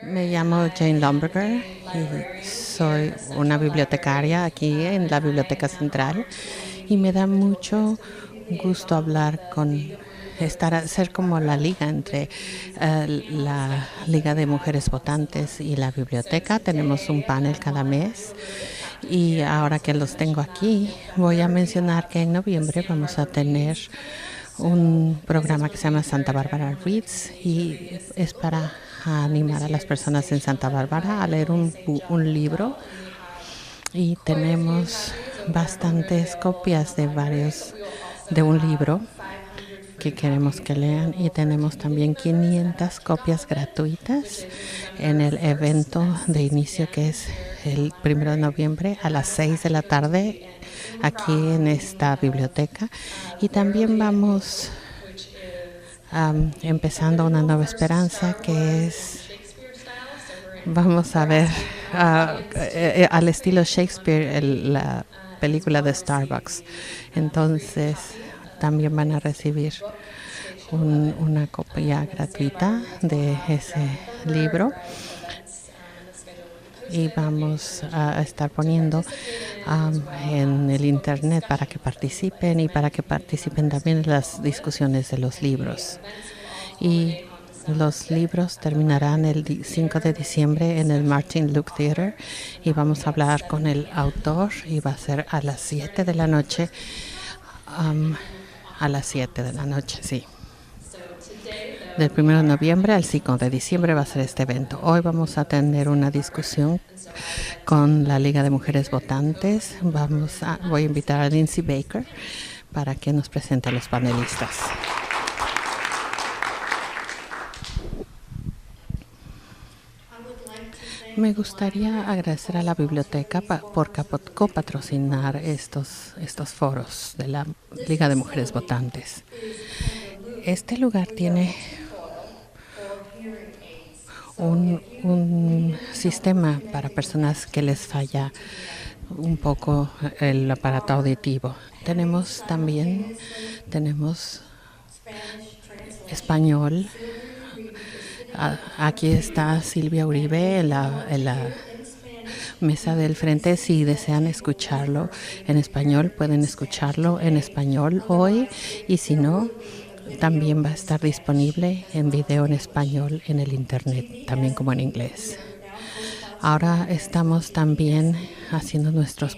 Me llamo Jane Lomberger y soy una bibliotecaria aquí en la Biblioteca Central y me da mucho gusto hablar ser como la liga entre la Liga de Mujeres Votantes y la biblioteca. Tenemos un panel cada mes y ahora que los tengo aquí voy a mencionar que en noviembre vamos a tener un programa que se llama Santa Bárbara Reads y es para animar a las personas en Santa Bárbara a leer un libro, y tenemos bastantes copias de un libro que queremos que lean, y tenemos también 500 copias gratuitas en el evento de inicio, que es el 1 de noviembre a las 6 de la tarde aquí en esta biblioteca. Y también vamos empezando una nueva esperanza, que es, vamos a ver al estilo Shakespeare, la película de Starbucks. Entonces también van a recibir una copia gratuita de ese libro, y vamos a estar poniendo en el internet para que participen, y para que participen también en las discusiones de los libros. Y los libros terminarán el 5 de diciembre en el Martin Luke Theater, y vamos a hablar con el autor, y va a ser a las 7 de la noche. A las 7 de la noche, sí. Del 1 de noviembre al 5 de diciembre va a ser este evento. Hoy vamos a tener una discusión con la Liga de Mujeres Votantes. Voy a invitar a Lindsay Baker para que nos presente a los panelistas. Me gustaría agradecer a la biblioteca por copatrocinar estos foros de la Liga de Mujeres Votantes. Este lugar tiene un sistema para personas que les falla un poco el aparato auditivo. Tenemos español. Aquí está Silvia Uribe en la mesa del frente. Si desean escucharlo en español, pueden escucharlo en español hoy, y si no, también va a estar disponible en video en español en el internet, también como en inglés. Ahora estamos también haciendo nuestros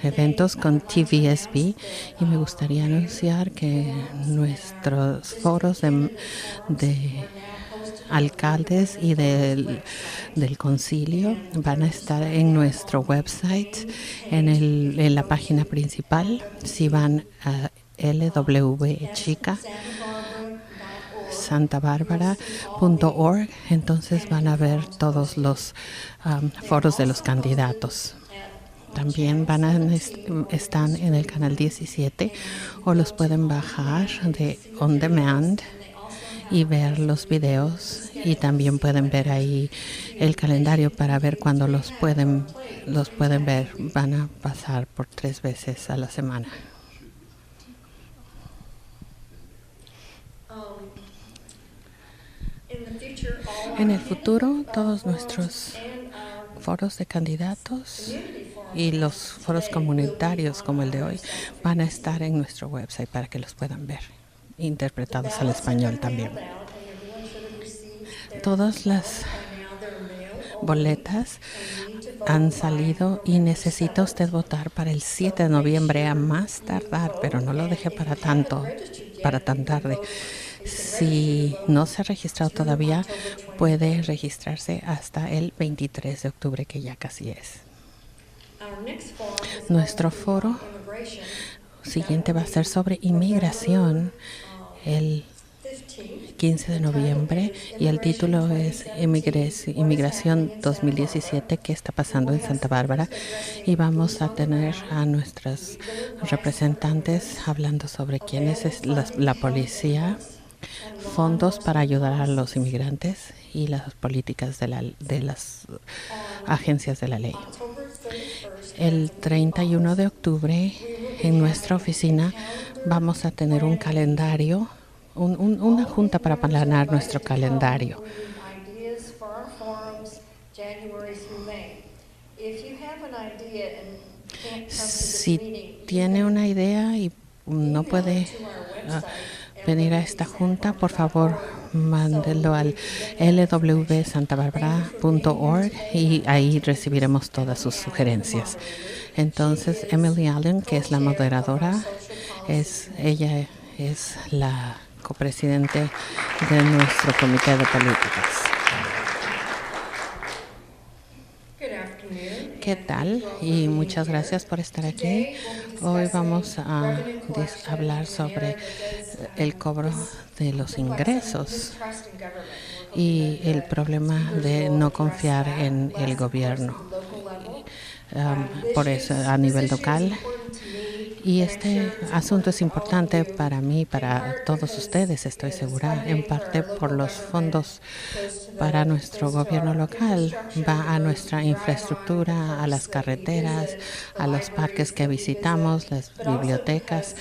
eventos con TVSB, y me gustaría anunciar que nuestros foros de alcaldes y del concilio van a estar en nuestro website, en la página principal. Si van a santabarbara.org, entonces van a ver todos los foros de los candidatos. También están en el canal 17, o los pueden bajar de on demand y ver los videos, y también pueden ver ahí el calendario para ver cuándo los pueden ver. Van a pasar por 3 veces a la semana. En el futuro, todos nuestros foros de candidatos y los foros comunitarios como el de hoy van a estar en nuestro website para que los puedan ver, interpretados al español también. Todas las boletas han salido, y necesita usted votar para el 7 de noviembre a más tardar, pero no lo deje para tan tarde. Si no se ha registrado todavía, puede registrarse hasta el 23 de octubre, que ya casi es. Nuestro foro siguiente va a ser sobre inmigración el 15 de noviembre, y el título es Inmigración 2017, ¿qué está pasando en Santa Bárbara? Y vamos a tener a nuestros representantes hablando sobre quién es la policía, fondos para ayudar a los inmigrantes, y las políticas de las agencias de la ley. El 31 de octubre, en nuestra oficina, vamos a tener un calendario, una junta para planear nuestro calendario. Si tiene una idea y no puede venir a esta junta, por favor, mándelo al lwsantabarbara.org y ahí recibiremos todas sus sugerencias. Entonces, Emily Allen, que es la moderadora, ella es la copresidente de nuestro comité de políticas. ¿Qué tal? Y muchas gracias por estar aquí. Hoy vamos a hablar sobre el cobro de los ingresos y el problema de no confiar en el gobierno. Por eso, a nivel local. Y este asunto es importante para mí, para todos ustedes, estoy segura, en parte por los fondos para nuestro gobierno local. Va a nuestra infraestructura, a las carreteras, a los parques que visitamos, las bibliotecas,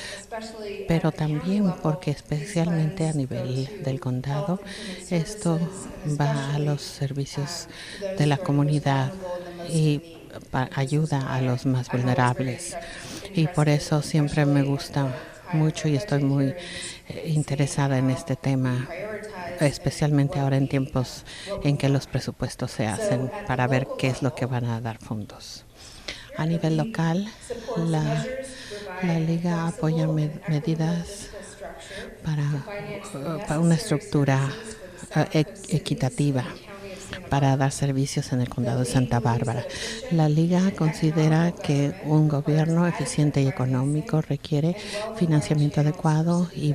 pero también porque especialmente a nivel del condado, esto va a los servicios de la comunidad y ayuda a los más vulnerables. Y por eso siempre me gusta mucho y estoy muy interesada en este tema, especialmente ahora en tiempos en que los presupuestos se hacen para ver qué es lo que van a dar fondos. A nivel local, la Liga apoya medidas para una estructura equitativa para dar servicios en el condado de Santa Bárbara. La Liga considera que un gobierno eficiente y económico requiere financiamiento adecuado y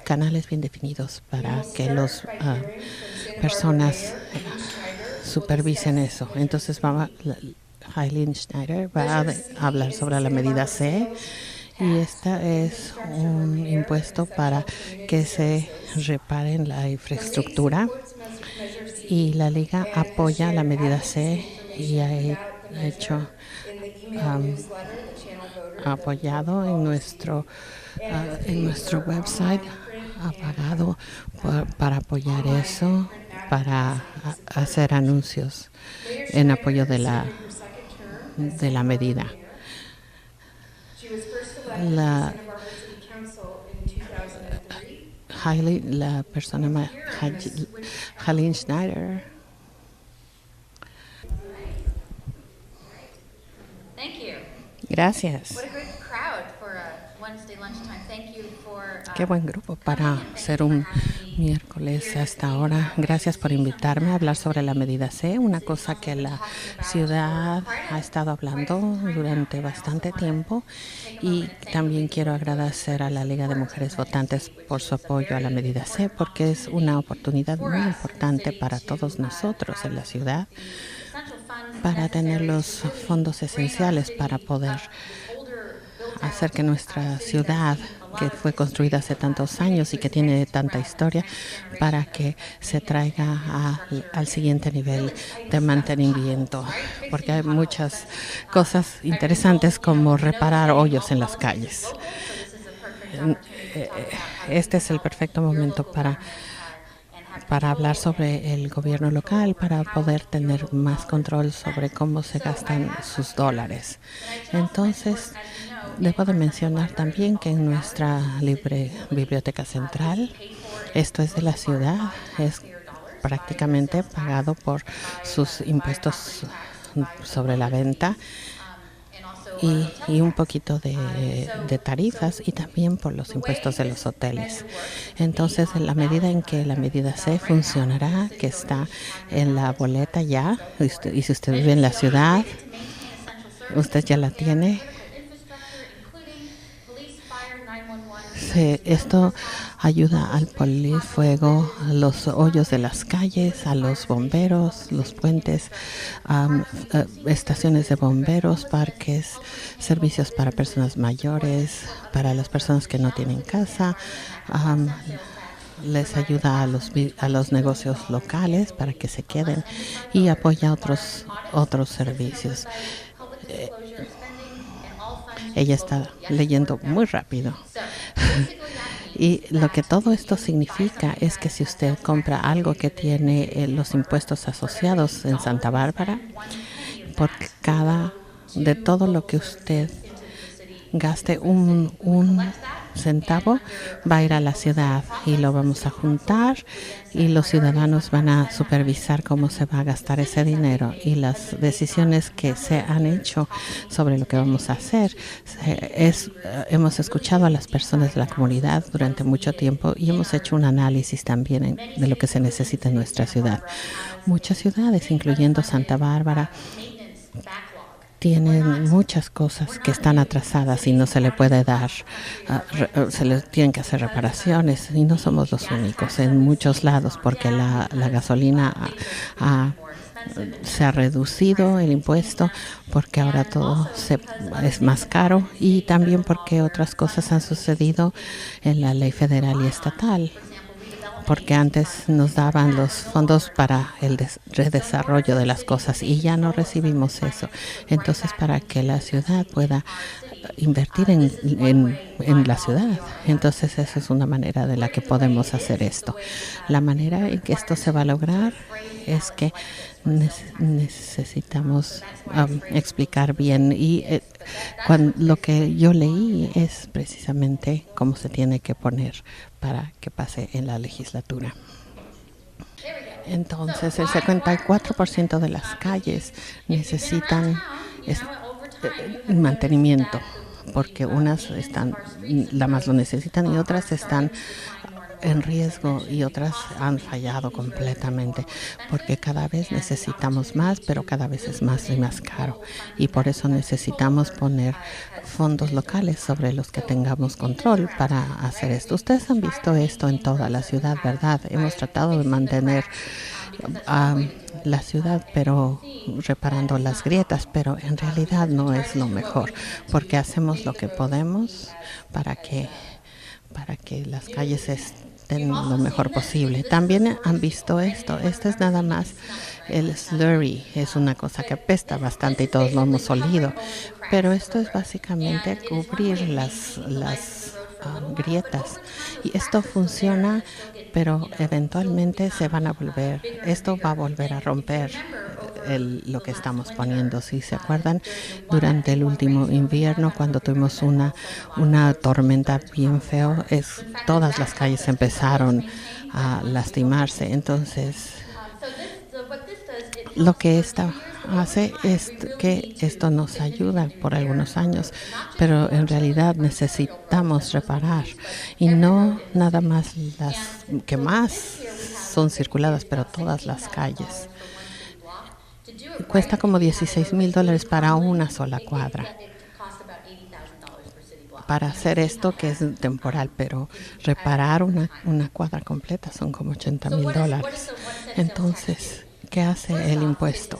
canales bien definidos para que las personas supervisen eso. Entonces, Eileen Schneider va a hablar sobre la medida C. Y esta es un impuesto para que se repare la infraestructura. Y la Liga apoya la medida C y ha apoyado en nuestro website, ha pagado para apoyar eso, para hacer anuncios en apoyo de la medida. La persona Eileen Schneider. Gracias. Qué buen grupo para ser un miércoles hasta ahora. Gracias por invitarme a hablar sobre la medida C, una cosa que la ciudad ha estado hablando durante bastante tiempo. Y también quiero agradecer a la Liga de Mujeres Votantes por su apoyo a la medida C, porque es una oportunidad muy importante para todos nosotros en la ciudad para tener los fondos esenciales para poder hacer que nuestra ciudad, que fue construida hace tantos años y que tiene tanta historia, para que se traiga al siguiente nivel de mantenimiento, porque hay muchas cosas interesantes como reparar hoyos en las calles. Este es el perfecto momento para hablar sobre el gobierno local, para poder tener más control sobre cómo se gastan sus dólares. Entonces, debo de mencionar también que en nuestra biblioteca central, esto es de la ciudad, es prácticamente pagado por sus impuestos sobre la venta y un poquito de tarifas y también por los impuestos de los hoteles. Entonces, en la medida en que la medida C funcionará, que está en la boleta ya, y si usted vive en la ciudad, usted ya la tiene. Esto ayuda al fuego, a los hoyos de las calles, a los bomberos, los puentes, estaciones de bomberos, parques, servicios para personas mayores, para las personas que no tienen casa. Les ayuda a los negocios locales para que se queden y apoya otros servicios. Ella está leyendo muy rápido. Y lo que todo esto significa es que si usted compra algo que tiene los impuestos asociados en Santa Bárbara, por cada de todo lo que usted gaste un centavo va a ir a la ciudad y lo vamos a juntar y los ciudadanos van a supervisar cómo se va a gastar ese dinero y las decisiones que se han hecho sobre lo que vamos a hacer. Hemos escuchado a las personas de la comunidad durante mucho tiempo y hemos hecho un análisis también de lo que se necesita en nuestra ciudad. Muchas ciudades, incluyendo Santa Bárbara, tienen muchas cosas que están atrasadas y no se le puede dar, se le tienen que hacer reparaciones y no somos los únicos en muchos lados porque la gasolina se ha reducido el impuesto porque ahora todo es más caro y también porque otras cosas han sucedido en la ley federal y estatal. Porque antes nos daban los fondos para el redesarrollo de las cosas y ya no recibimos eso. Entonces, para que la ciudad pueda invertir en la ciudad, entonces esa es una manera de la que podemos hacer esto. La manera en que esto se va a lograr es que necesitamos explicar bien y lo que yo leí es precisamente cómo se tiene que poner para que pase en la legislatura. Entonces, el 54% de las calles necesitan mantenimiento, porque unas la más lo necesitan y otras están en riesgo y otras han fallado completamente porque cada vez necesitamos más, pero cada vez es más y más caro y por eso necesitamos poner fondos locales sobre los que tengamos control para hacer esto. Ustedes han visto esto en toda la ciudad, ¿verdad? Hemos tratado de mantener la ciudad, pero reparando las grietas, pero en realidad no es lo mejor porque hacemos lo que podemos para que las calles estén lo mejor posible. También han visto esto. Esto es nada más el slurry. Es una cosa que apesta bastante y todos lo hemos olido. Pero esto es básicamente cubrir las grietas. Y esto funciona, pero eventualmente esto va a volver a romper lo que estamos poniendo. Si se acuerdan, durante el último invierno, cuando tuvimos una tormenta bien feo, todas las calles empezaron a lastimarse. Entonces, lo que esta hace es que esto nos ayuda por algunos años, pero en realidad necesitamos reparar y no nada más las que más son circuladas, pero todas las calles. Cuesta como $16,000 para una sola cuadra. Para hacer esto que es temporal, pero reparar una cuadra completa son como $80,000. Entonces, ¿qué hace el impuesto?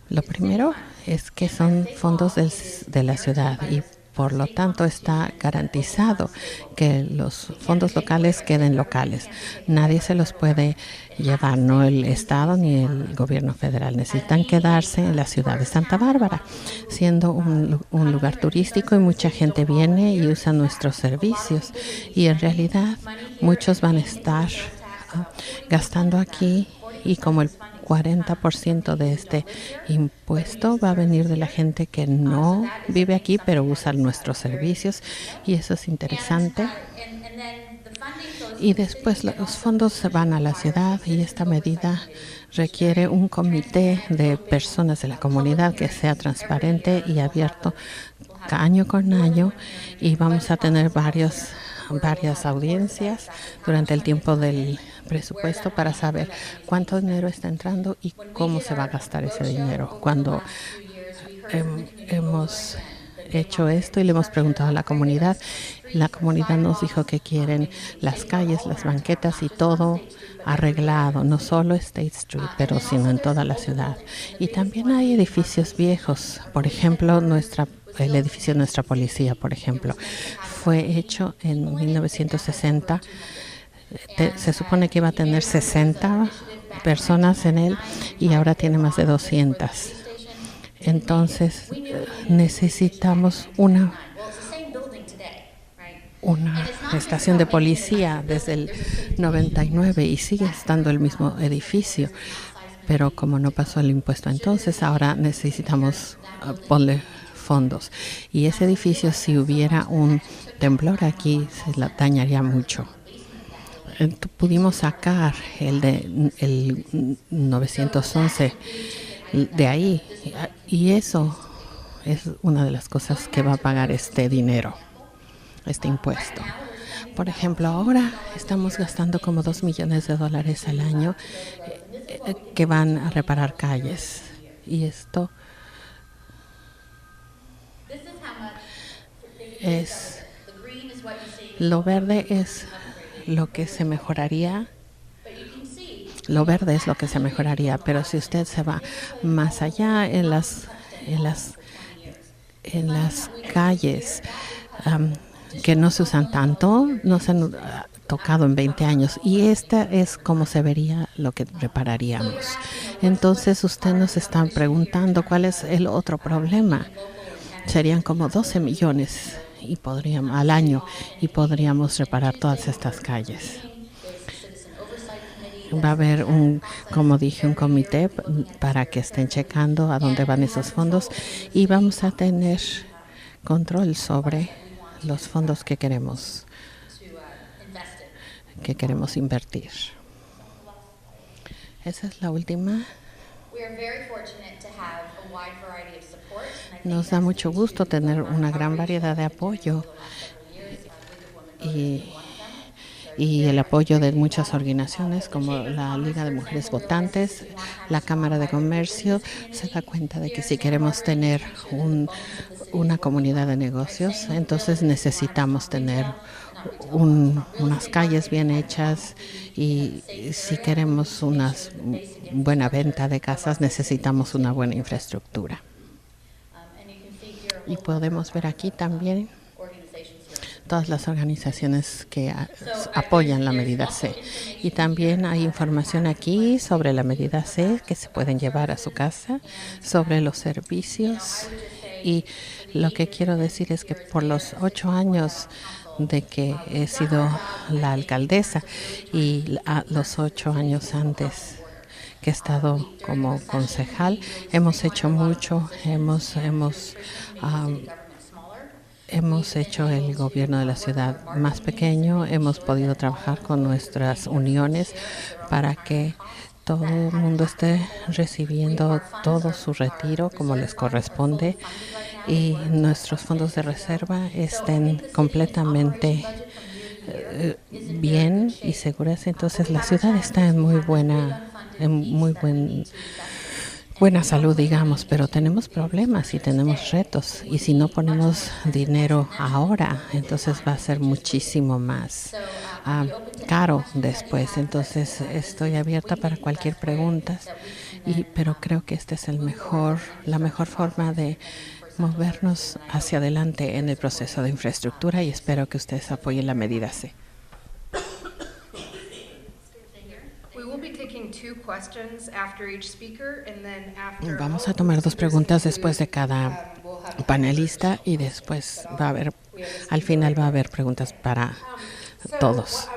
Lo primero es que son fondos de la ciudad y por lo tanto está garantizado que los fondos locales queden locales. Nadie se los puede llevar, no el Estado ni el gobierno federal. Necesitan quedarse en la ciudad de Santa Bárbara, siendo un lugar turístico y mucha gente viene y usa nuestros servicios. Y en realidad muchos van a estar gastando aquí y como el 40% de este impuesto va a venir de la gente que no vive aquí, pero usa nuestros servicios, y eso es interesante. Y después los fondos se van a la ciudad y esta medida requiere un comité de personas de la comunidad que sea transparente y abierto año con año, y vamos a tener varias audiencias durante el tiempo del presupuesto para saber cuánto dinero está entrando y cómo se va a gastar ese dinero. Cuando hemos hecho esto y le hemos preguntado a la comunidad nos dijo que quieren las calles, las banquetas y todo arreglado, no solo State Street, pero sino en toda la ciudad. Y también hay edificios viejos, por ejemplo, el edificio de nuestra policía, por ejemplo, fue hecho en 1960. Se supone que iba a tener 60 personas en él y ahora tiene más de 200. Entonces necesitamos una estación de policía desde el 99 y sigue estando el mismo edificio. Pero como no pasó el impuesto entonces, ahora necesitamos ponerle fondos. Y ese edificio, si hubiera un temblor aquí, se la dañaría mucho. Pudimos sacar el 911 de ahí, y eso es una de las cosas que va a pagar este dinero, este impuesto. Por ejemplo, ahora estamos gastando como $2 millones al año que van a reparar calles. Y esto es, lo verde es lo que se mejoraría. Lo verde es lo que se mejoraría, pero si usted se va más allá en las calles que no se usan tanto, no se han tocado en 20 años, y esta es como se vería lo que repararíamos. Entonces usted nos está preguntando cuál es el otro problema. Serían como 12 millones al año y podríamos reparar todas estas calles. Va a haber como dije, un comité para que estén checando a dónde van esos fondos, y vamos a tener control sobre los fondos que queremos invertir. Esa es la última. Nos da mucho gusto tener una gran variedad de apoyo y el apoyo de muchas organizaciones como la Liga de Mujeres Votantes, la Cámara de Comercio. Se da cuenta de que si queremos tener una comunidad de negocios, entonces necesitamos tener unas calles bien hechas, y si queremos una buena venta de casas, necesitamos una buena infraestructura. Y podemos ver aquí también todas las organizaciones que apoyan la medida C. Y también hay información aquí sobre la medida C que se pueden llevar a su casa, sobre los servicios. Y lo que quiero decir es que por los 8 años de que he sido la alcaldesa y los 8 años antes que he estado como concejal, hemos hecho mucho. Hemos hecho el gobierno de la ciudad más pequeño. Hemos podido trabajar con nuestras uniones para que todo el mundo esté recibiendo todo su retiro como les corresponde, y nuestros fondos de reserva estén completamente bien y seguras. Entonces la ciudad está en muy buena salud, digamos, pero tenemos problemas y tenemos retos, y si no ponemos dinero ahora, entonces va a ser muchísimo más caro después. Entonces estoy abierta para cualquier pregunta, pero creo que esta es la mejor forma de movernos hacia adelante en el proceso de infraestructura, y espero que ustedes apoyen la medida C. Vamos a tomar 2 preguntas después de cada panelista, y después al final va a haber preguntas para todos.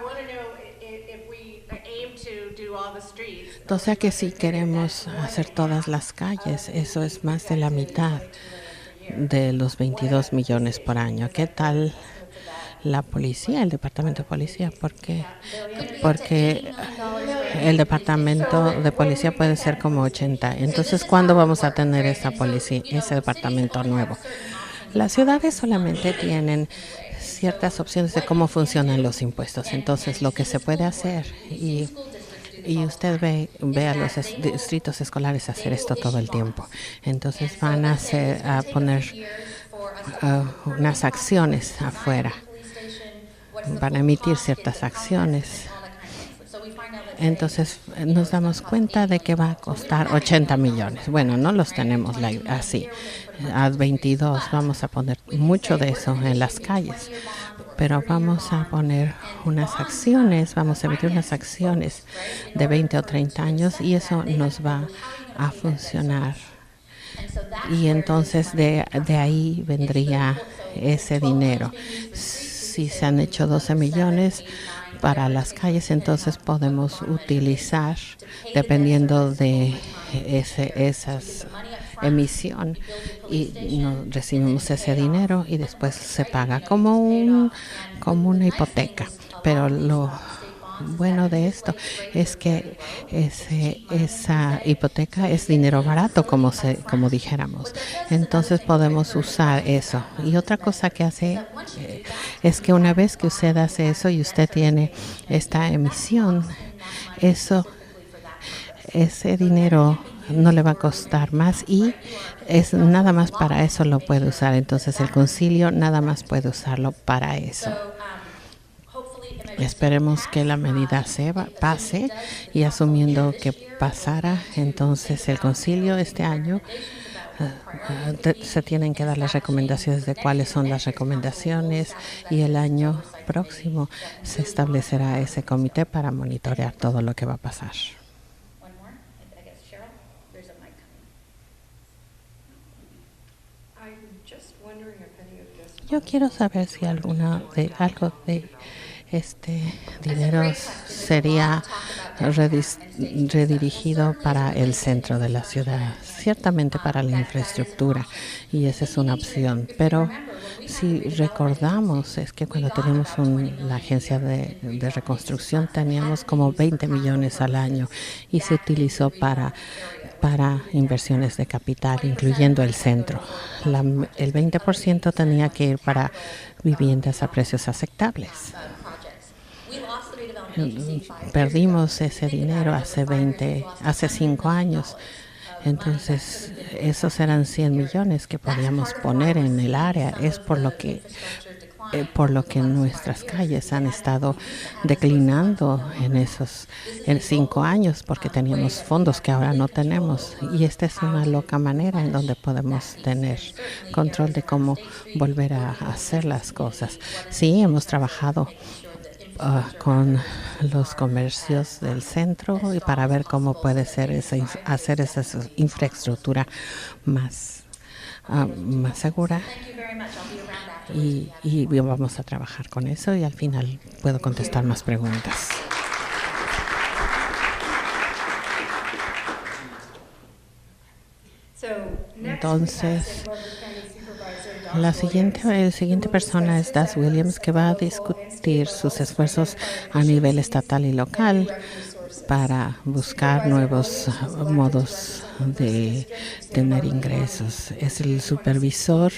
O sea que si queremos hacer todas las calles, eso es más de la mitad de los 22 millones por año. ¿Qué tal la policía, el departamento de policía? Porque el departamento de policía puede ser como 80. Entonces, ¿cuándo vamos a tener ese departamento nuevo? Las ciudades solamente tienen ciertas opciones de cómo funcionan los impuestos. Entonces, lo que se puede hacer, y usted ve a los distritos escolares hacer esto todo el tiempo. Entonces van a poner unas acciones afuera. Van a emitir ciertas acciones. Entonces nos damos cuenta de que va a costar 80 millones. Bueno, no los tenemos así. A 22 vamos a poner mucho de eso en las calles. Pero vamos a poner vamos a emitir unas acciones de 20 o 30 años, y eso nos va a funcionar. Y entonces de ahí vendría ese dinero. si se han hecho 12 millones para las calles, entonces podemos utilizar, dependiendo de esas emisión, y recibimos ese dinero y después se paga como una hipoteca. Pero lo bueno de esto es que esa hipoteca es dinero barato, como dijéramos. Entonces podemos usar eso. Y otra cosa que hace es que una vez que usted hace eso y usted tiene esta emisión, ese dinero no le va a costar más y es nada más para eso lo puede usar. Entonces el concilio nada más puede usarlo para eso. Esperemos que la medida pase, y asumiendo que pasara, entonces el concilio este año se tienen que dar las recomendaciones de cuáles son las recomendaciones, y el año próximo se establecerá ese comité para monitorear todo lo que va a pasar. Yo quiero saber si algo de este dinero sería redirigido para el centro de la ciudad, ciertamente para la infraestructura, y esa es una opción. Pero si recordamos, es que cuando teníamos la agencia de reconstrucción teníamos como 20 millones al año y se utilizó para inversiones de capital, incluyendo el centro. El 20% tenía que ir para viviendas a precios aceptables. Perdimos ese dinero hace 5 años. Entonces, esos eran 100 millones que podíamos poner en el área. Es por lo que nuestras calles han estado declinando en 5 años, porque teníamos fondos que ahora no tenemos. Y esta es una loca manera en donde podemos tener control de cómo volver a hacer las cosas. Sí, hemos trabajado con los comercios del centro y para ver cómo puede ser hacer esa infraestructura más segura, y vamos a trabajar con eso, y al final puedo contestar más preguntas. Entonces, la siguiente persona es Das Williams, que va a discutir sus esfuerzos a nivel estatal y local para buscar nuevos modos de tener ingresos. Es el supervisor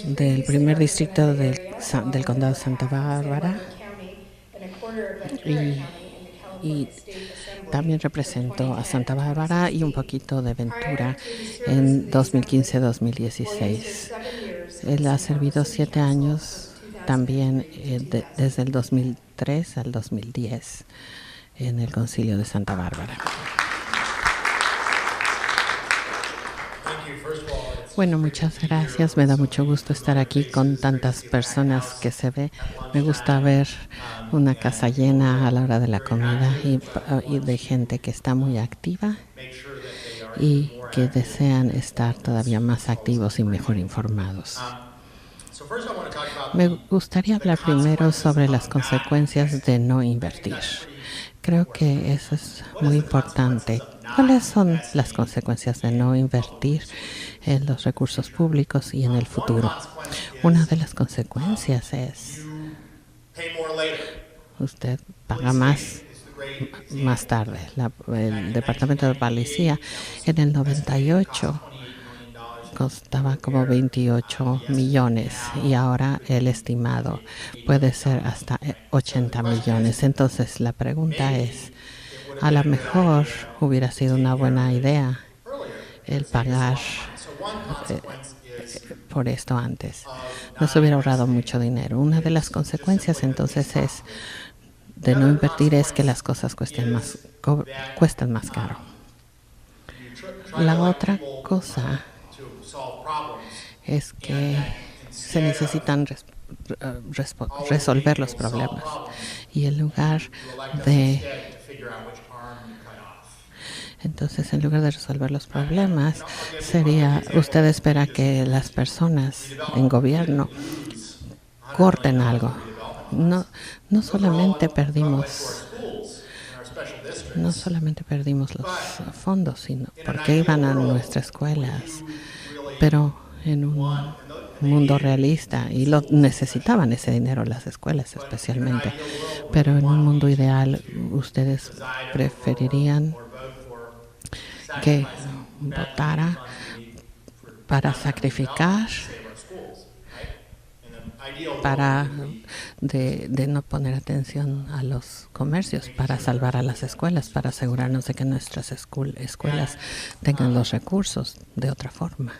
del primer distrito del condado de Santa Bárbara y también representó a Santa Bárbara y un poquito de Ventura en 2015-2016. Él ha servido 7 años también desde el 2003 al 2010 en el Concilio de Santa Bárbara. Bueno, muchas gracias. Me da mucho gusto estar aquí con tantas personas que se ve. Me gusta ver una casa llena a la hora de la comida y de gente que está muy activa y que desean estar todavía más activos y mejor informados. Me gustaría hablar primero sobre las consecuencias de no invertir. Creo que eso es muy importante. ¿Cuáles son las consecuencias de no invertir en los recursos públicos y en el futuro? Una de las consecuencias es usted paga más tarde. El Departamento de Policía en el 98 costaba como 28 millones y ahora el estimado puede ser hasta 80 millones. Entonces la pregunta es, a lo mejor hubiera sido una buena idea el pagar por esto antes. Nos hubiera ahorrado mucho dinero. Una de las consecuencias entonces de no invertir es que las cosas cuestan más caro. La otra cosa es que se necesitan resolver los problemas, y en lugar de resolver los problemas, usted espera que las personas en gobierno corten algo. No, no solamente perdimos no solamente perdimos los fondos, sino porque iban a nuestras escuelas, pero en un mundo realista, y lo necesitaban ese dinero las escuelas especialmente, pero en un mundo ideal ustedes preferirían que votara para sacrificar, para de no poner atención a los comercios, para salvar a las escuelas, para asegurarnos de que nuestras escuelas tengan los recursos de otra forma.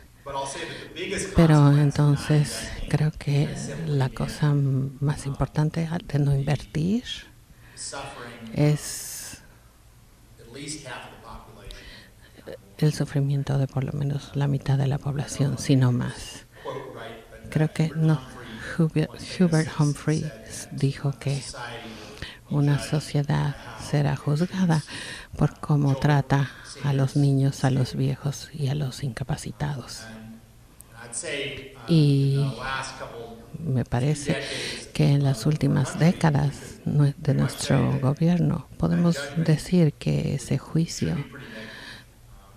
Pero entonces creo que la cosa más importante de no invertir es el sufrimiento de por lo menos la mitad de la población, si no más. Creo que no. Hubert Humphreys dijo que una sociedad será juzgada por cómo trata a los niños, a los viejos y a los incapacitados. Y me parece que en las últimas décadas de nuestro gobierno podemos decir que ese juicio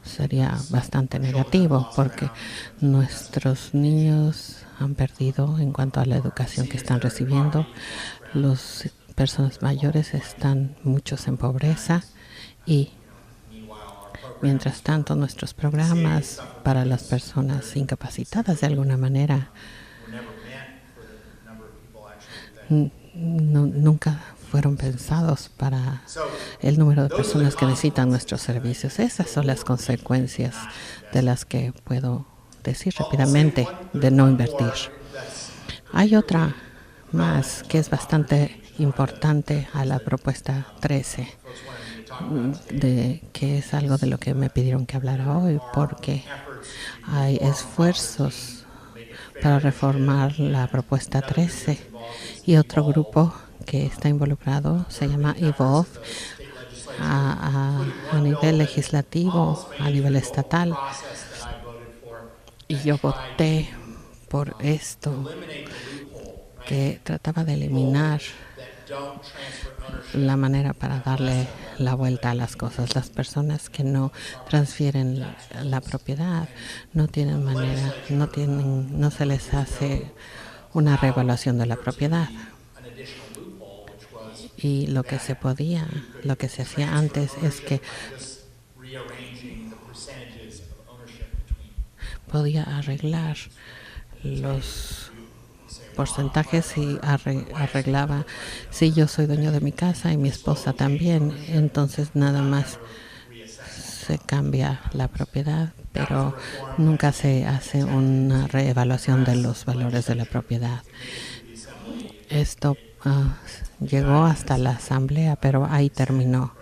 sería bastante negativo, porque nuestros niños han perdido en cuanto a la educación que están recibiendo. Las personas mayores están muchos en pobreza y mientras tanto nuestros programas para las personas incapacitadas de alguna manera nunca fueron pensados para el número de personas que necesitan nuestros servicios. Esas son las consecuencias de las que puedo decir rápidamente de no invertir. Hay otra más que es bastante importante a la propuesta 13, que es algo de lo que me pidieron que hablara hoy, porque hay esfuerzos para reformar la propuesta 13 y otro grupo que está involucrado se llama Evolve a nivel legislativo, a nivel estatal, y yo voté por esto que trataba de eliminar la manera para darle la vuelta a las cosas. Las personas que no transfieren la propiedad no tienen manera, no se les hace una reevaluación de la propiedad. Y lo que se hacía antes es que podía arreglar los porcentajes y arreglaba si yo soy dueño de mi casa y mi esposa también, entonces nada más se cambia la propiedad, pero nunca se hace una reevaluación de los valores de la propiedad. Esto llegó hasta la asamblea, pero ahí terminó.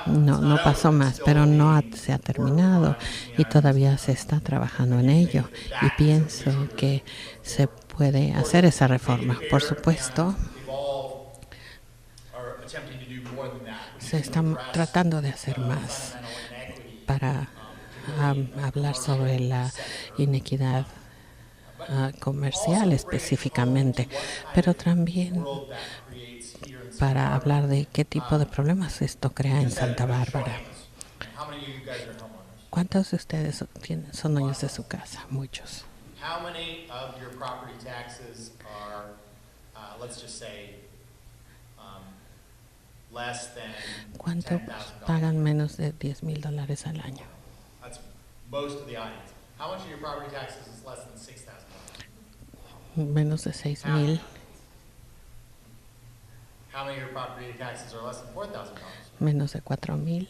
No pasó más, pero no se ha terminado y todavía se está trabajando en ello. Y pienso que se puede hacer esa reforma. Por supuesto, se está tratando de hacer más para hablar sobre la inequidad comercial específicamente, pero también para hablar de qué tipo de problemas esto crea en Santa Bárbara. ¿Cuántos de ustedes son dueños de su casa? Muchos. ¿Cuánto pagan menos de $10,000 al año? Menos de $6,000. Menos de $4,000.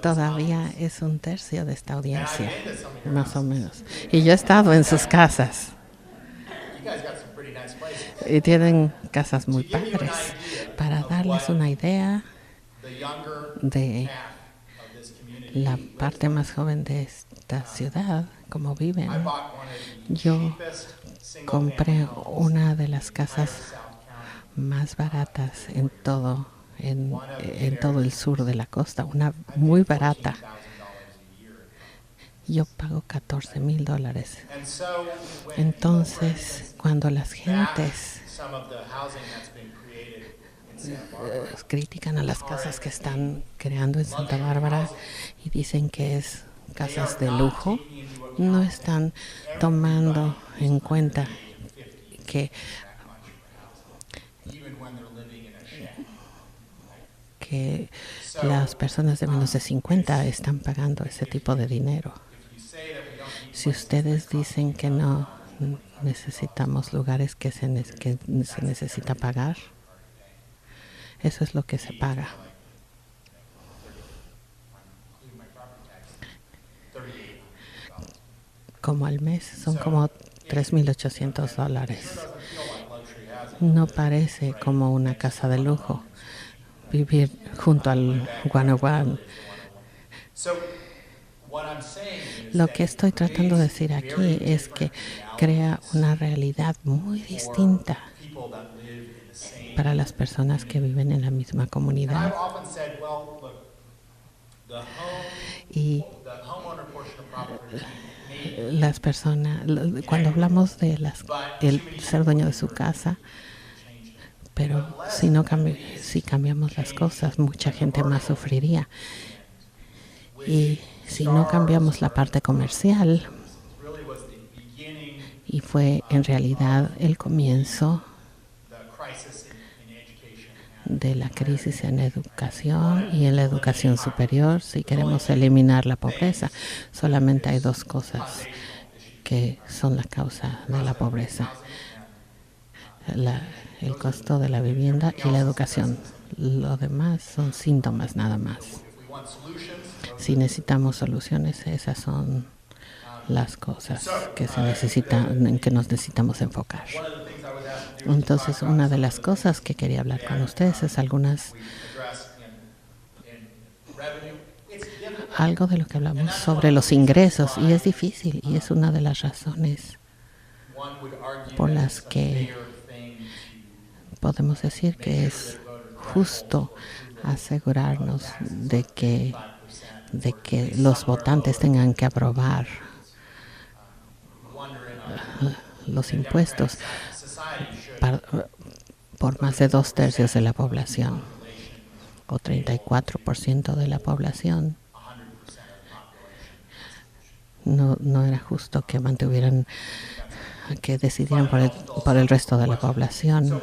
Todavía es un tercio de esta audiencia, más o menos. Y yo he estado en sus casas. Y tienen casas muy padres. Para darles una idea de la parte más joven de esta ciudad, cómo viven, yo compré una de las casas más baratas en todo el sur de la costa, una muy barata. Yo pago $14,000. Entonces, cuando las gentes critican a las casas que están creando en Santa Bárbara y dicen que es casas de lujo, no están tomando en cuenta que las personas de menos de 50 están pagando ese tipo de dinero. Si ustedes dicen que no necesitamos lugares que se necesita pagar, eso es lo que se paga. Como al mes, son como $3,800. No parece como una casa de lujo vivir junto al 101. Lo que estoy tratando de decir aquí es que crea una realidad muy distinta para las personas que viven en la misma comunidad. Y las personas, cuando hablamos de el ser dueño de su casa, pero si cambiamos las cosas, mucha gente más sufriría. Y si no cambiamos la parte comercial, y fue en realidad el comienzo de la crisis en educación y en la educación superior, si queremos eliminar la pobreza, solamente hay dos cosas que son la causa de la pobreza: el costo de la vivienda y la educación. Lo demás son síntomas nada más. Si necesitamos soluciones, esas son las cosas en que nos necesitamos enfocar. Entonces, una de las cosas que quería hablar con ustedes es algo de lo que hablamos sobre los ingresos, y es difícil, y es una de las razones por las que podemos decir que es justo asegurarnos de que los votantes tengan que aprobar los impuestos por más de 2/3 de la población, o 34% de la población. No era justo que decidieran por el resto de la población.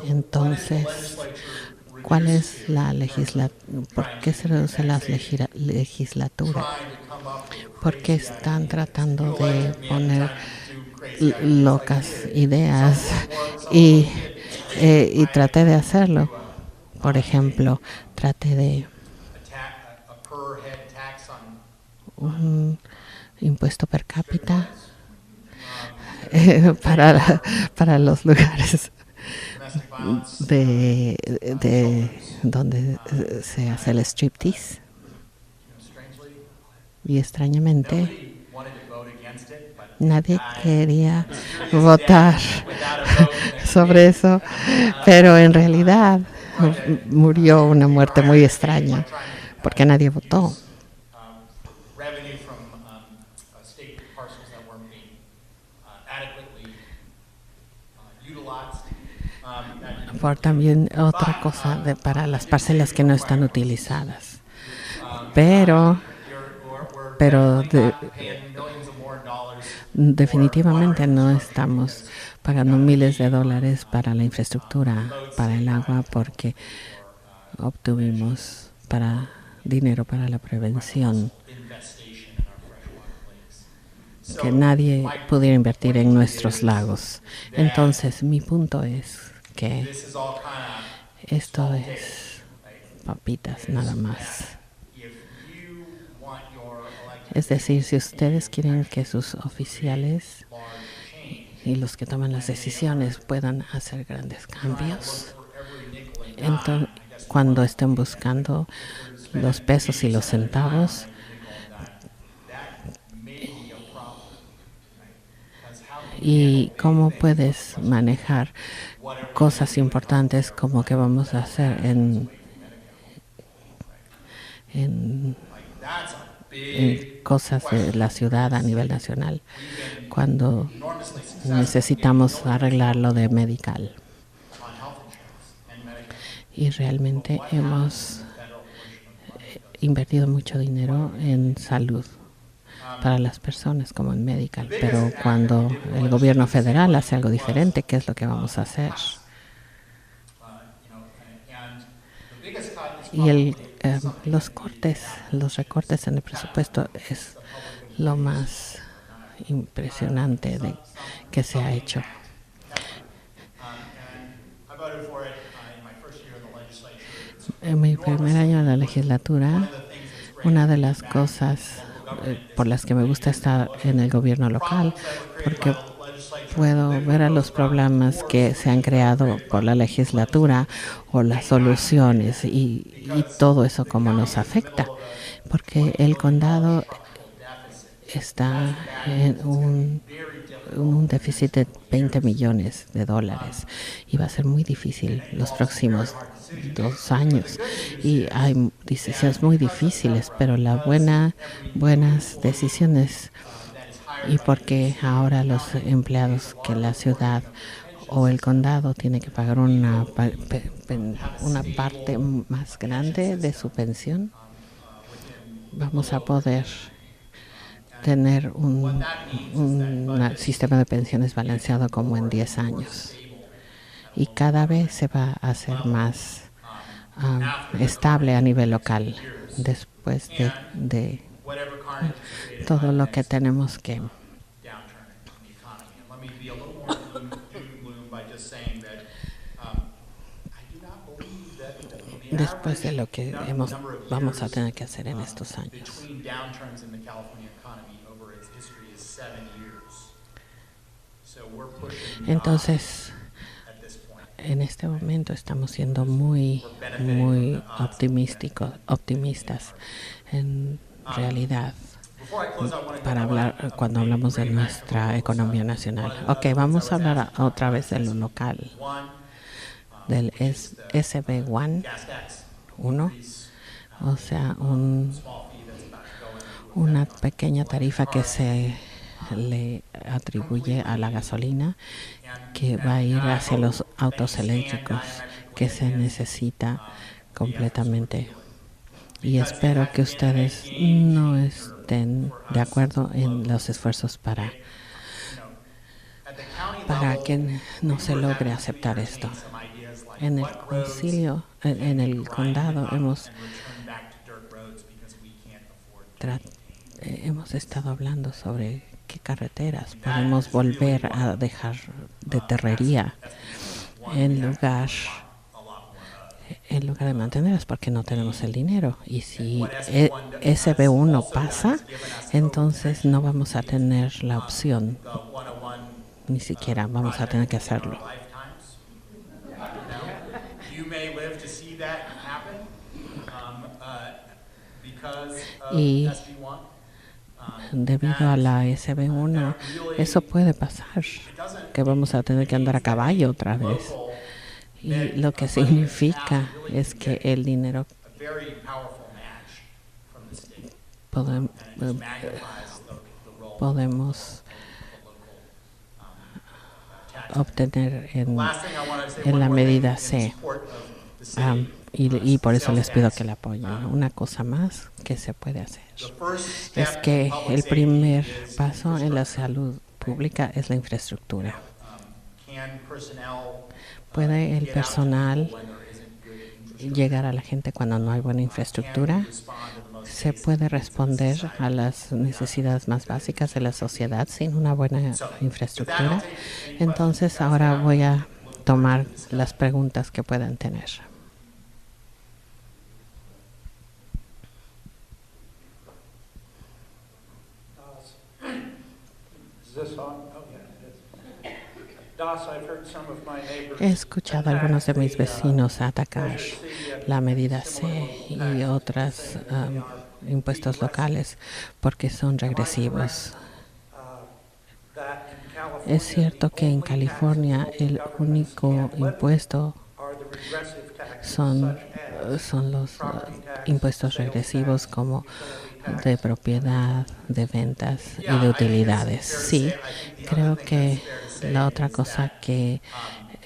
Entonces, ¿cuál es por qué se reduce la legislatura? Porque están tratando de poner locas ideas y traté de hacerlo. Por ejemplo, traté de un impuesto per cápita para los lugares de donde se hace el striptease. Y extrañamente nadie quería votar sobre eso, pero en realidad murió una muerte muy extraña porque nadie votó. Por también otra cosa para las parcelas que no están utilizadas. Pero definitivamente no estamos pagando miles de dólares para la infraestructura, para el agua, porque obtuvimos dinero para la prevención, que nadie pudiera invertir en nuestros lagos. Entonces, mi punto es que esto es papitas nada más. Es decir, si ustedes quieren que sus oficiales y los que toman las decisiones puedan hacer grandes cambios, entonces, cuando estén buscando los pesos y los centavos, y cómo puedes manejar cosas importantes como que vamos a hacer en en cosas de la ciudad a nivel nacional cuando necesitamos arreglar lo de medical. Y realmente hemos invertido mucho dinero en salud para las personas como en medical, pero cuando el gobierno federal hace algo diferente, ¿qué es lo que vamos a hacer? Y los recortes en el presupuesto es lo más impresionante que se ha hecho. En mi primer año en la legislatura, una de las cosas por las que me gusta estar en el gobierno local, porque puedo ver a los problemas que se han creado por la legislatura o las soluciones y todo eso cómo nos afecta, porque el condado está en un déficit de $20 millones y va a ser muy difícil los próximos 2 años y hay decisiones muy difíciles, pero buenas decisiones, y porque ahora los empleados que la ciudad o el condado tiene que pagar una parte más grande de su pensión, vamos a poder tener un sistema de pensiones balanceado como en 10 años. Y cada vez se va a hacer más estable a nivel local después de todo lo que tenemos que después de lo que vamos a tener que hacer en estos años. Entonces, en este momento estamos siendo muy optimistas en realidad cuando hablamos de nuestra economía nacional. Ok, vamos a hablar otra vez de lo local, del SB1, o sea, una pequeña tarifa que se le atribuye a la gasolina, que va a ir hacia los autos eléctricos, que se necesita completamente. Y espero que ustedes no estén de acuerdo en los esfuerzos para que no se logre aceptar esto. En el condado hemos estado hablando sobre qué carreteras podemos volver a dejar de terrería en lugar de mantenerlas, porque no tenemos el dinero. Y si SB1 pasa, entonces no vamos a tener la opción, ni siquiera vamos a tener que hacerlo. Y debido a la SB1, eso puede pasar, que vamos a tener que andar a caballo otra vez. Y lo que significa es que el dinero podemos obtener en la medida C. Y por eso les pido que la apoyen. Una cosa más que se puede hacer es que el primer paso en la salud pública es la infraestructura. ¿Puede el personal llegar a la gente cuando no hay buena infraestructura? ¿Se puede responder a las necesidades más básicas de la sociedad sin una buena infraestructura? Entonces ahora voy a tomar las preguntas que puedan tener. He escuchado a algunos de mis vecinos atacar la medida C y otros impuestos locales porque son regresivos. Es cierto que en California el único impuesto son son los impuestos regresivos como de propiedad, de ventas y de utilidades. Sí, creo que la otra cosa que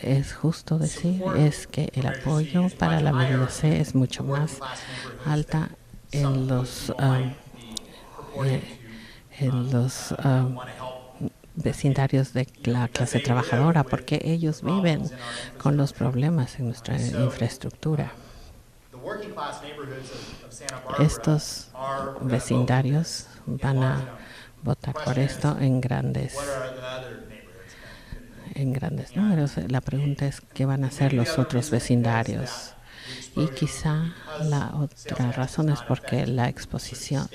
es justo decir es que el apoyo para la medida C es mucho más alta en los vecindarios de la clase trabajadora, porque ellos viven con los problemas en nuestra infraestructura. Estos vecindarios van a votar por esto en grandes números. La pregunta es qué van a hacer los otros vecindarios. Y quizá la otra razón es porque la exposición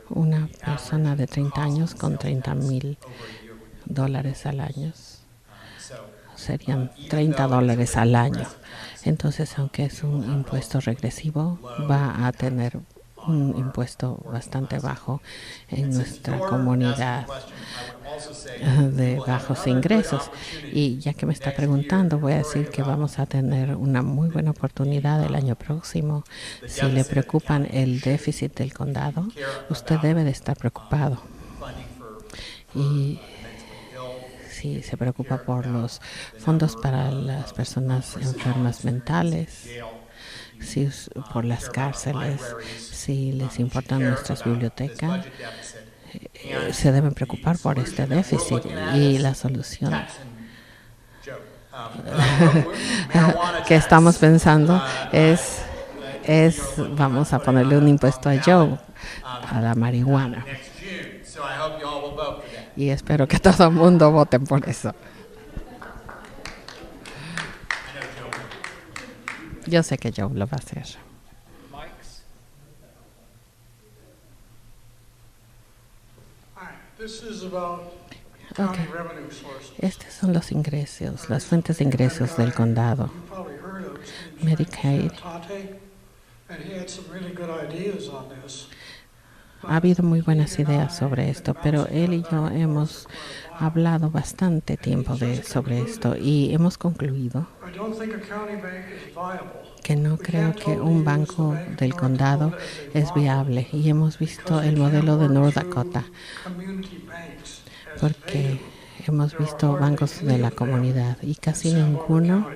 una persona de 30 años con $30,000 al año serían $30 al año. Entonces, aunque es un impuesto regresivo, va a tener un impuesto bastante bajo en nuestra comunidad de bajos ingresos. Y ya que me está preguntando, voy a decir que vamos a tener una muy buena oportunidad el año próximo. Si le preocupan el déficit del condado, usted debe de estar preocupado. Y si se preocupa por los fondos para las personas enfermas mentales, si por las cárceles, si les importan nuestras bibliotecas, se deben preocupar por este déficit. Y la solución que estamos pensando es vamos a ponerle un impuesto a Joe, a la marihuana. Y espero que todo el mundo vote por eso. Yo sé que Joe lo va a hacer. Okay. Estos son los ingresos, las fuentes de ingresos del condado. Medicaid. Ha habido muy buenas ideas sobre esto, pero él y yo hemos hablado bastante tiempo sobre esto y hemos concluido que no creo que un banco del condado es viable. Y hemos visto el modelo de North Dakota, porque hemos visto bancos de la comunidad y casi ninguno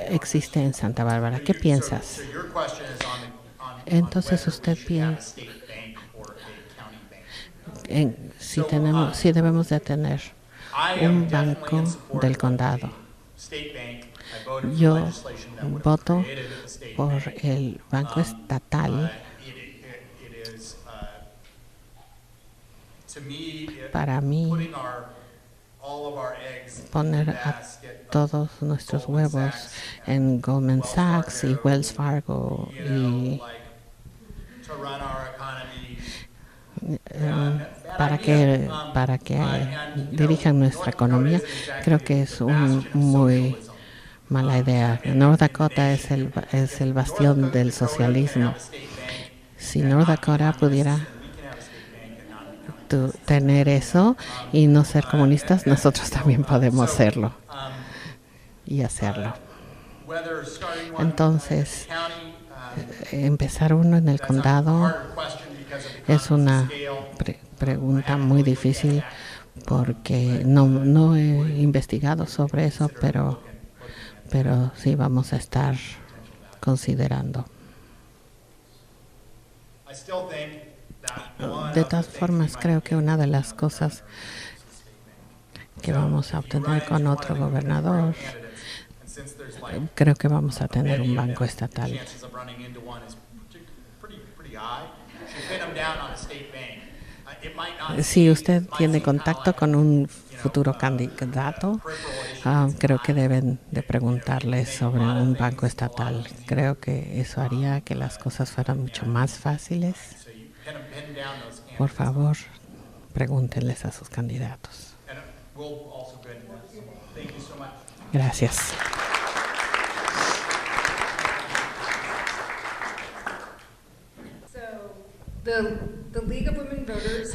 existe en Santa Bárbara. ¿Qué piensas? Entonces usted piensa si debemos de tener un banco del condado. Yo voto por el banco estatal. Para mí, poner a todos nuestros huevos en Goldman Sachs y Wells Fargo y para que dirijan nuestra economía, creo que es muy mala idea. North Dakota es el bastión del socialismo. Si North Dakota pudiera tener eso y no ser comunistas, nosotros también podemos serlo y hacerlo. Entonces, empezar uno en el condado es una pregunta muy difícil porque no he investigado sobre eso, pero sí vamos a estar considerando. De todas formas, creo que una de las cosas que vamos a obtener con otro gobernador, creo que vamos a tener un banco estatal. Si usted tiene contacto con un futuro candidato, creo que deben de preguntarle sobre un banco estatal. Creo que eso haría que las cosas fueran mucho más fáciles. Por favor, pregúntenles a sus candidatos. Gracias.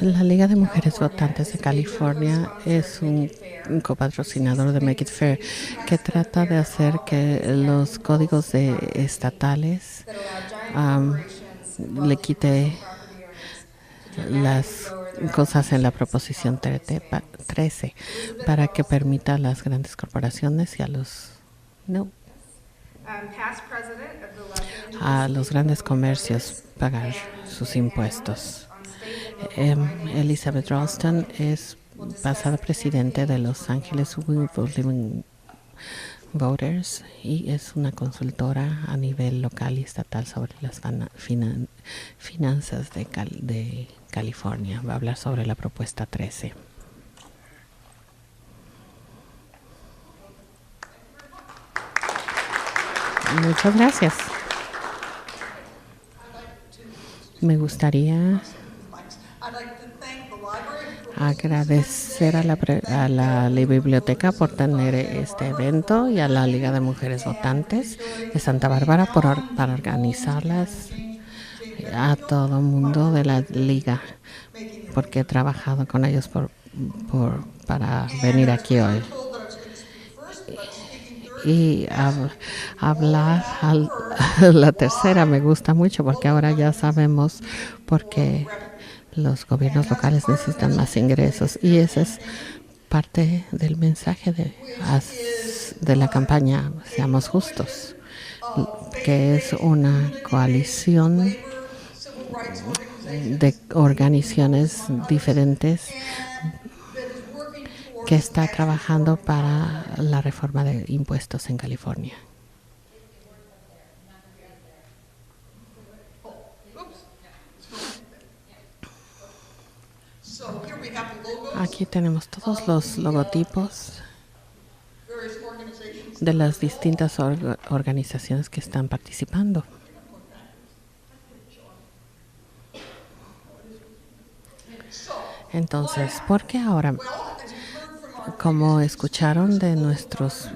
La Liga de Mujeres Votantes de California es un copatrocinador de Make It Fair que trata de hacer que los códigos estatales le quite las cosas en la proposición 13 para que permita a las grandes corporaciones y a los grandes comercios pagar sus impuestos. Elizabeth Ralston es pasada presidente de Los Ángeles Living Voters y es una consultora a nivel local y estatal sobre las finanzas de California. Va a hablar sobre la propuesta 13. Muchas gracias. Me gustaría agradecer a la biblioteca por tener este evento y a la Liga de Mujeres Votantes de Santa Bárbara para organizarlas, a todo el mundo de la Liga, porque he trabajado con ellos para venir aquí hoy. Y hablar a la tercera me gusta mucho porque ahora ya sabemos por qué los gobiernos locales necesitan más ingresos, y ese es parte del mensaje de la campaña Seamos Justos, que es una coalición de organizaciones diferentes que está trabajando para la reforma de impuestos en California. Aquí tenemos todos los logotipos de las distintas organizaciones que están participando. Entonces, ¿por qué ahora? Como escucharon de nuestros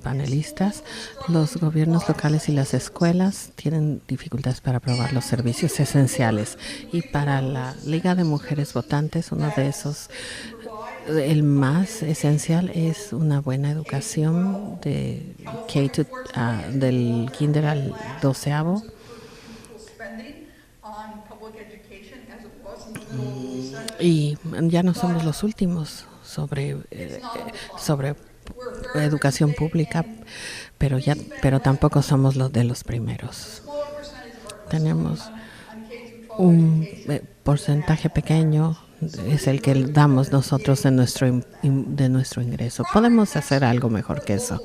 panelistas, los gobiernos locales y las escuelas tienen dificultades para aprobar los servicios esenciales. Y para la Liga de Mujeres Votantes, uno de esos, el más esencial, es una buena educación del kinder al 12º. Y ya no somos los últimos sobre educación pública, pero tampoco somos los de los primeros. Tenemos un porcentaje pequeño, es el que damos nosotros de nuestro ingreso. Podemos hacer algo mejor que eso.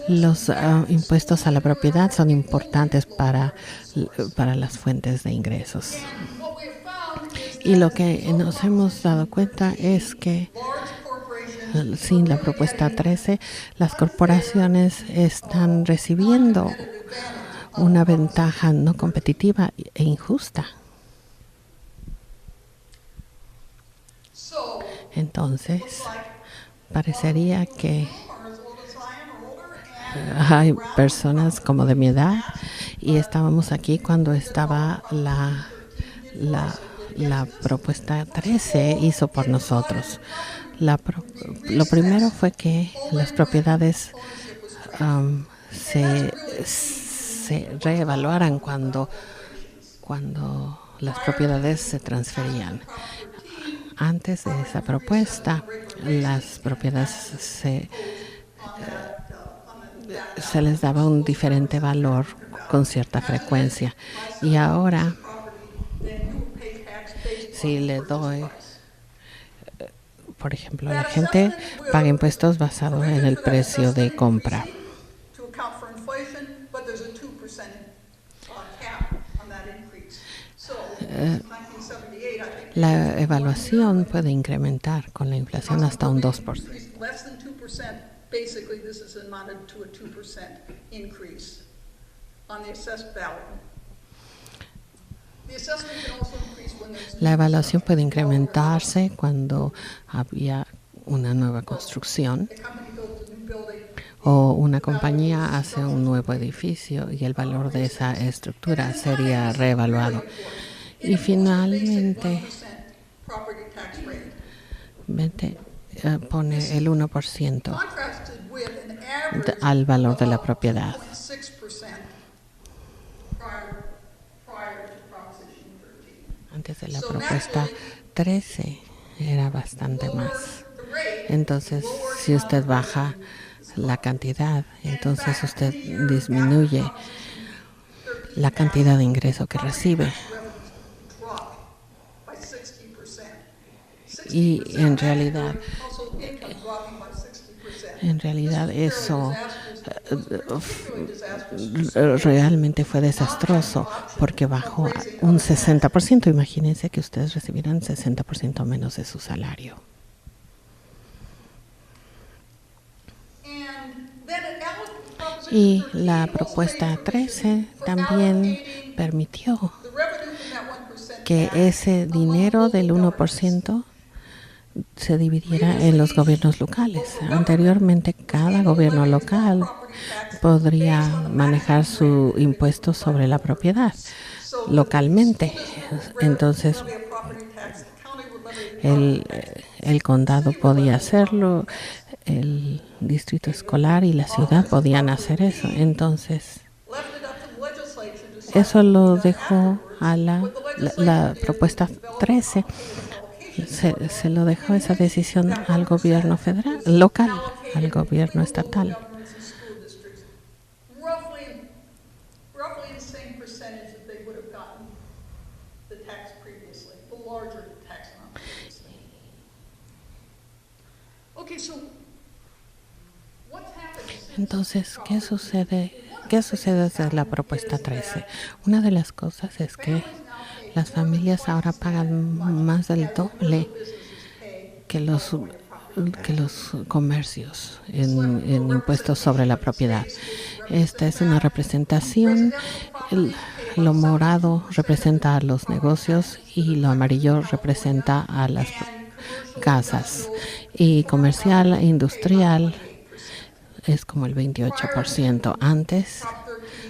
Los impuestos a la propiedad son importantes para las fuentes de ingresos. Y lo que nos hemos dado cuenta es que sin la propuesta 13, las corporaciones están recibiendo una ventaja no competitiva e injusta. Entonces, parecería que hay personas como de mi edad, y estábamos aquí cuando estaba la propuesta 13 hizo por nosotros. Lo primero fue que las propiedades se reevaluaran cuando las propiedades se transferían. Antes de esa propuesta, las propiedades se les daba un diferente valor con cierta frecuencia. Y ahora, si le doy, por ejemplo, la gente paga impuestos basados en el precio de compra. La evaluación puede incrementar con la inflación hasta un 2%. La evaluación puede incrementarse cuando había una nueva construcción o una compañía hace un nuevo edificio y el valor de esa estructura sería reevaluado. Y finalmente, simplemente pone el 1% al valor de la propiedad. Antes de la propuesta 13 era bastante más. Entonces, si usted baja la cantidad, entonces usted disminuye la cantidad de ingreso que recibe. Y en realidad eso realmente fue desastroso porque bajó un 60%. Imagínense que ustedes recibieran 60% menos de su salario. Y la propuesta 13 también permitió que ese dinero del 1% se dividiera en los gobiernos locales. Anteriormente, cada gobierno local podría manejar su impuesto sobre la propiedad localmente. Entonces, el condado podía hacerlo, el distrito escolar y la ciudad podían hacer eso. Entonces, eso lo dejó a la propuesta 13. Se lo dejó esa decisión al gobierno federal, local, al gobierno estatal. Entonces, ¿qué sucede desde la propuesta 13? Una de las cosas es que las familias ahora pagan más del doble que los comercios en impuestos sobre la propiedad. Esta es una representación. Lo morado representa a los negocios y lo amarillo representa a las casas. Y comercial e industrial es como el 28%. Antes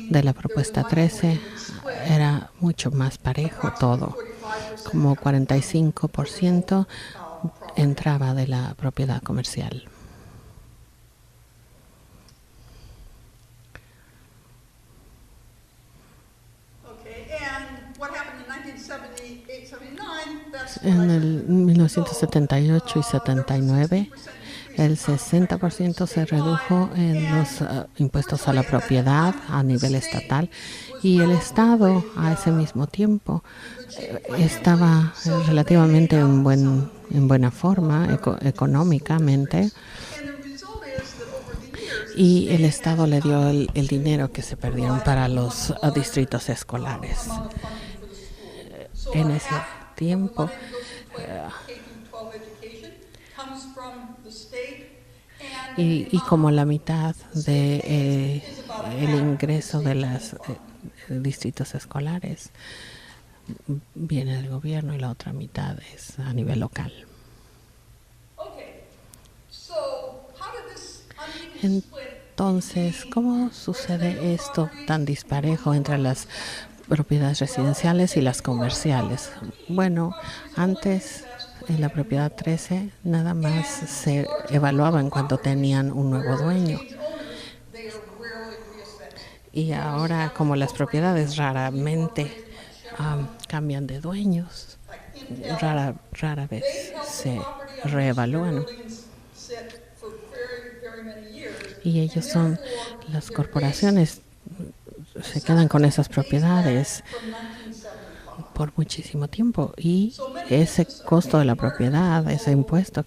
de la propuesta 13 era mucho más parejo todo. Como 45% entraba de la propiedad comercial. En el 1978 y 79, el 60% se redujo en los impuestos a la propiedad a nivel estatal, y el Estado a ese mismo tiempo estaba relativamente en buena forma económicamente, y el Estado le dio el dinero que se perdieron para los distritos escolares. En ese tiempo y como la mitad de el ingreso de los distritos escolares viene del gobierno y la otra mitad es a nivel local. Entonces, ¿cómo sucede esto tan disparejo entre las propiedades residenciales y las comerciales? Bueno, antes en la propiedad 13 nada más se evaluaba en cuanto tenían un nuevo dueño. Y ahora, como las propiedades raramente cambian de dueños, rara vez se reevalúan. Y ellos son las corporaciones, se quedan con esas propiedades por muchísimo tiempo, y ese costo de la propiedad, ese impuesto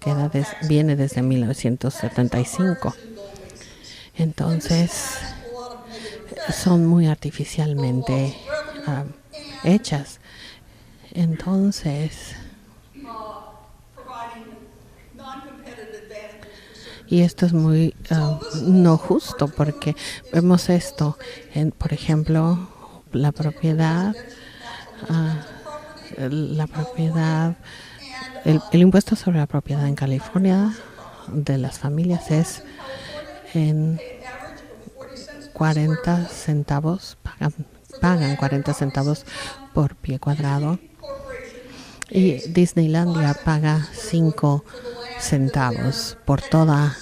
viene desde 1975. Entonces son muy artificialmente hechas. Entonces, y esto es muy no justo, porque vemos esto por ejemplo, la propiedad, el impuesto sobre la propiedad en California de las familias es en 40 centavos, pagan 40 centavos por pie cuadrado, y Disneylandia paga 5 centavos por toda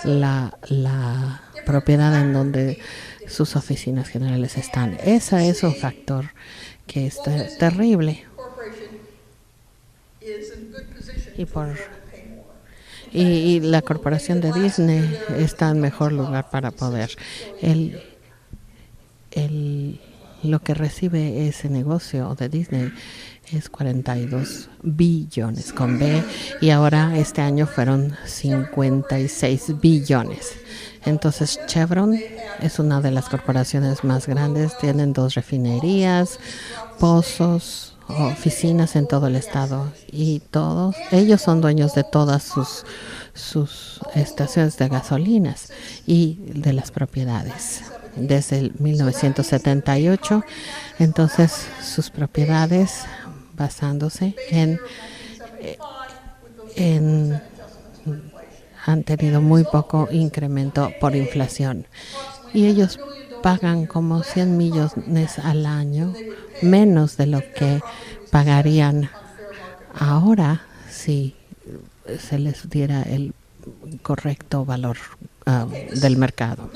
la propiedad en donde sus oficinas generales están. Ese es un factor que es terrible. Y la corporación de Disney está en mejor lugar para poder. Lo que recibe ese negocio de Disney es 42 billones con B, y ahora este año fueron 56 billones. Entonces Chevron es una de las corporaciones más grandes. Tienen 2 refinerías, pozos, oficinas en todo el estado, y ellos son dueños de todas sus estaciones de gasolinas y de las propiedades desde el 1978. Entonces sus propiedades, basándose han tenido muy poco incremento por inflación, y ellos pagan como 100 millones al año menos de lo que pagarían ahora si se les diera el correcto valor del mercado.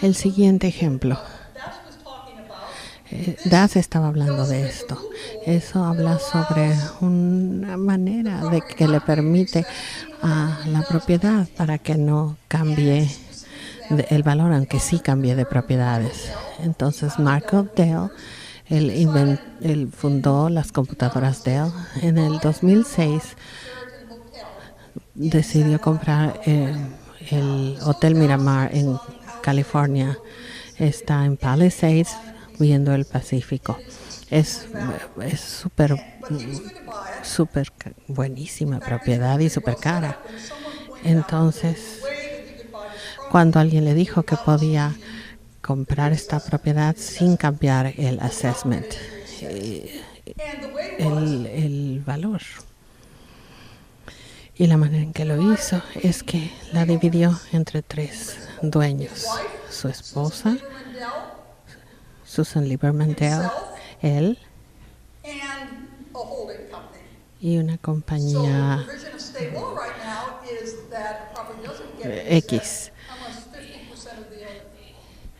El siguiente ejemplo. Das estaba hablando de esto. Eso habla sobre una manera de que le permite a la propiedad para que no cambie el valor, aunque sí cambie de propiedades. Entonces Michael Dell, él fundó las computadoras Dell. En el 2006 decidió comprar el Hotel Miramar en California. Está en Palisades, viendo el Pacífico. Es súper buenísima propiedad y súper cara. Entonces, cuando alguien le dijo que podía comprar esta propiedad sin cambiar el assessment, el valor, y la manera en que lo hizo es que la dividió entre 3 dueños: su esposa, Susan Lieberman Dell, él, y una compañía X.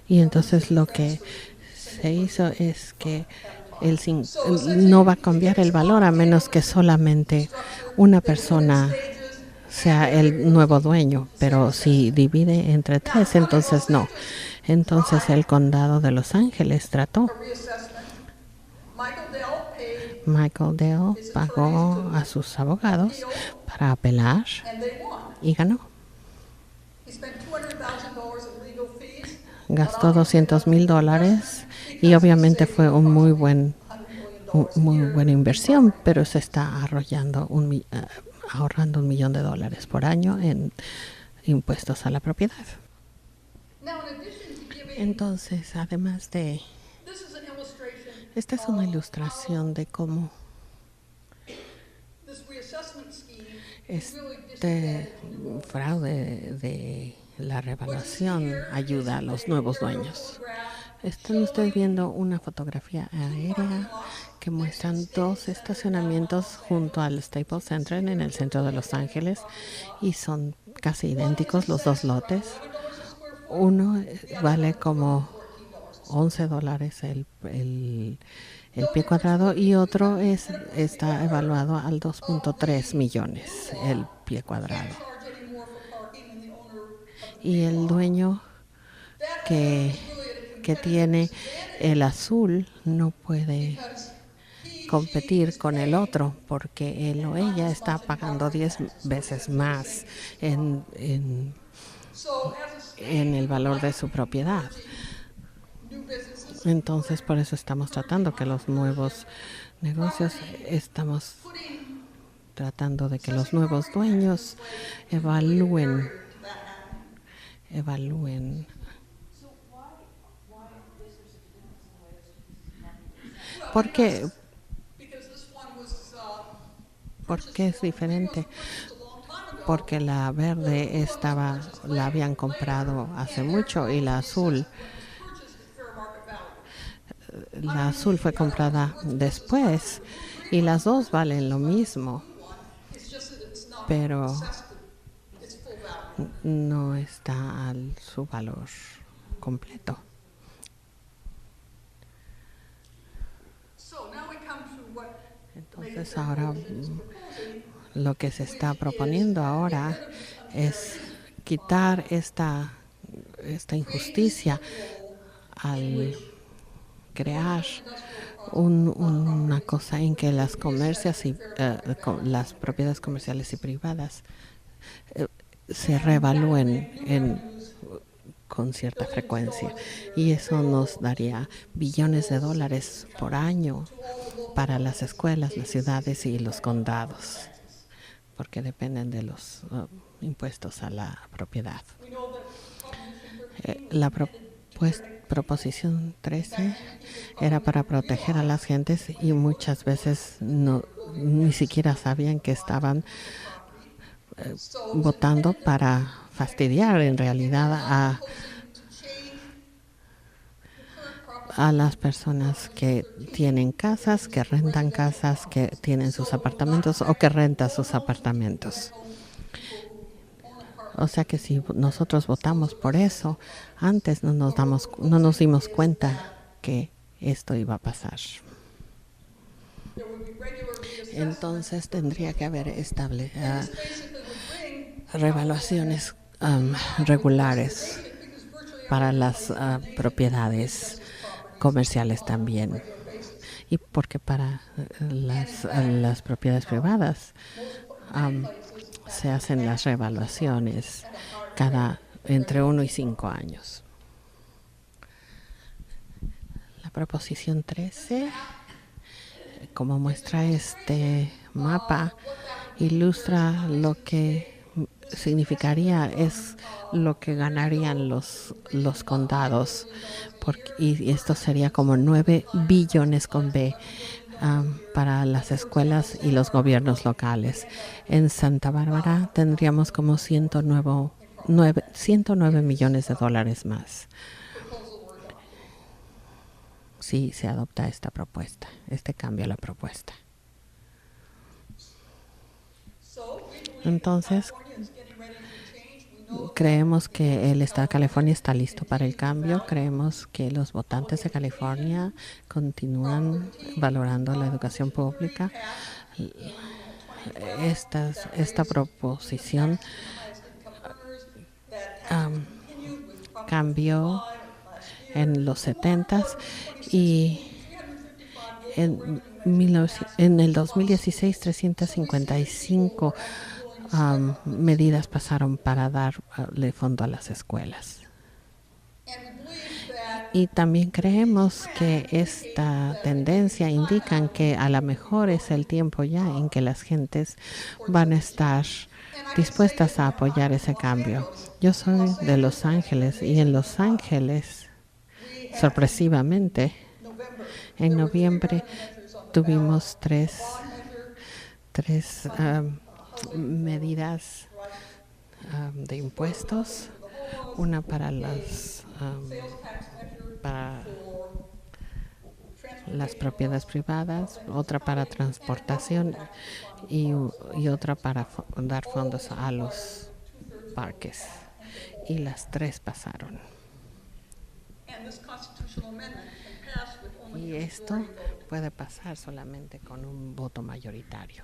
Y entonces lo que se hizo es que no va a cambiar el valor a menos que solamente una persona sea el nuevo dueño, pero si divide entre 3, entonces no. Entonces el condado de Los Ángeles trató. Michael Dell pagó a sus abogados para apelar y ganó. Gastó $200,000 y obviamente fue muy buena inversión, pero se está ahorrando $1 millón por año en impuestos a la propiedad. Entonces, además de... Esta es una ilustración de cómo este fraude de la revaluación ayuda a los nuevos dueños. Están ustedes viendo una fotografía aérea que muestran 2 estacionamientos junto al Staples Center en el centro de Los Ángeles, y son casi idénticos los 2 lotes. Uno vale como $11 el pie cuadrado, y otro está evaluado al 2.3 millones el pie cuadrado. Y el dueño que tiene el azul no puede competir con el otro, porque él o ella está pagando 10 veces más en el valor de su propiedad. Entonces, por eso estamos tratando que los nuevos negocios, estamos tratando de que los nuevos dueños evalúen. ¿Por qué es diferente? Porque la verde la habían comprado hace mucho, y la azul fue comprada después, y las 2 valen lo mismo. pero no está a su valor completo. Entonces ahora lo que se está proponiendo ahora es quitar esta injusticia al crear una cosa en que las las propiedades comerciales y privadas se reevalúen con cierta frecuencia, y eso nos daría billones de dólares por año para las escuelas, las ciudades y los condados, porque dependen de los impuestos a la propiedad. La proposición 13 era para proteger a las gentes, y muchas veces ni siquiera sabían que estaban votando para fastidiar en realidad a las personas que tienen casas, que rentan casas, que tienen sus apartamentos o que rentan sus apartamentos. O sea que si nosotros votamos por eso, antes no nos dimos cuenta que esto iba a pasar. Entonces tendría que haber revaluaciones regulares para las propiedades comerciales también, y porque para las propiedades privadas se hacen las revaluaciones entre 1 y 5 años. La proposición 13, como muestra este mapa, ilustra lo que significaría, es lo que ganarían los condados, y esto sería como 9 billones con B para las escuelas y los gobiernos locales. En Santa Bárbara tendríamos como 109 millones de dólares más si se adopta esta propuesta, este cambio a la propuesta. Entonces, creemos que el estado de California está listo para el cambio. Creemos que los votantes de California continúan valorando la educación pública. Esta proposición cambió en los 70s, y en el 2016 355 medidas pasaron para darle fondo a las escuelas. Y también creemos que esta tendencia indica que a lo mejor es el tiempo ya en que las gentes van a estar dispuestas a apoyar ese cambio. Yo soy de Los Ángeles, y en Los Ángeles, sorpresivamente, en noviembre tuvimos tres medidas de impuestos, una para las propiedades privadas, otra para transportación y otra para dar fondos a los parques, y las 3 pasaron. Y esto puede pasar solamente con un voto mayoritario.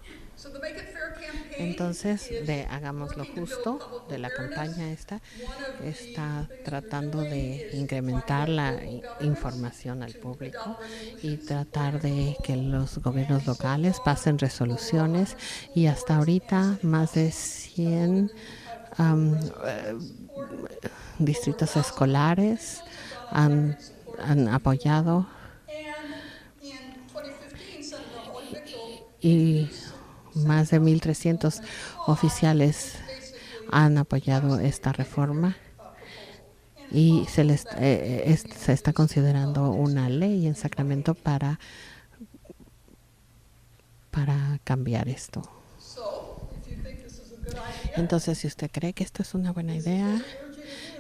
Entonces, Hagámoslo Justo, de la campaña está tratando de incrementar la información al público y tratar de que los gobiernos locales pasen resoluciones, y hasta ahorita más de 100 distritos escolares han apoyado, y más de 1,300 oficiales han apoyado esta reforma, y se está considerando una ley en Sacramento para cambiar esto. Entonces, si usted cree que esto es una buena idea,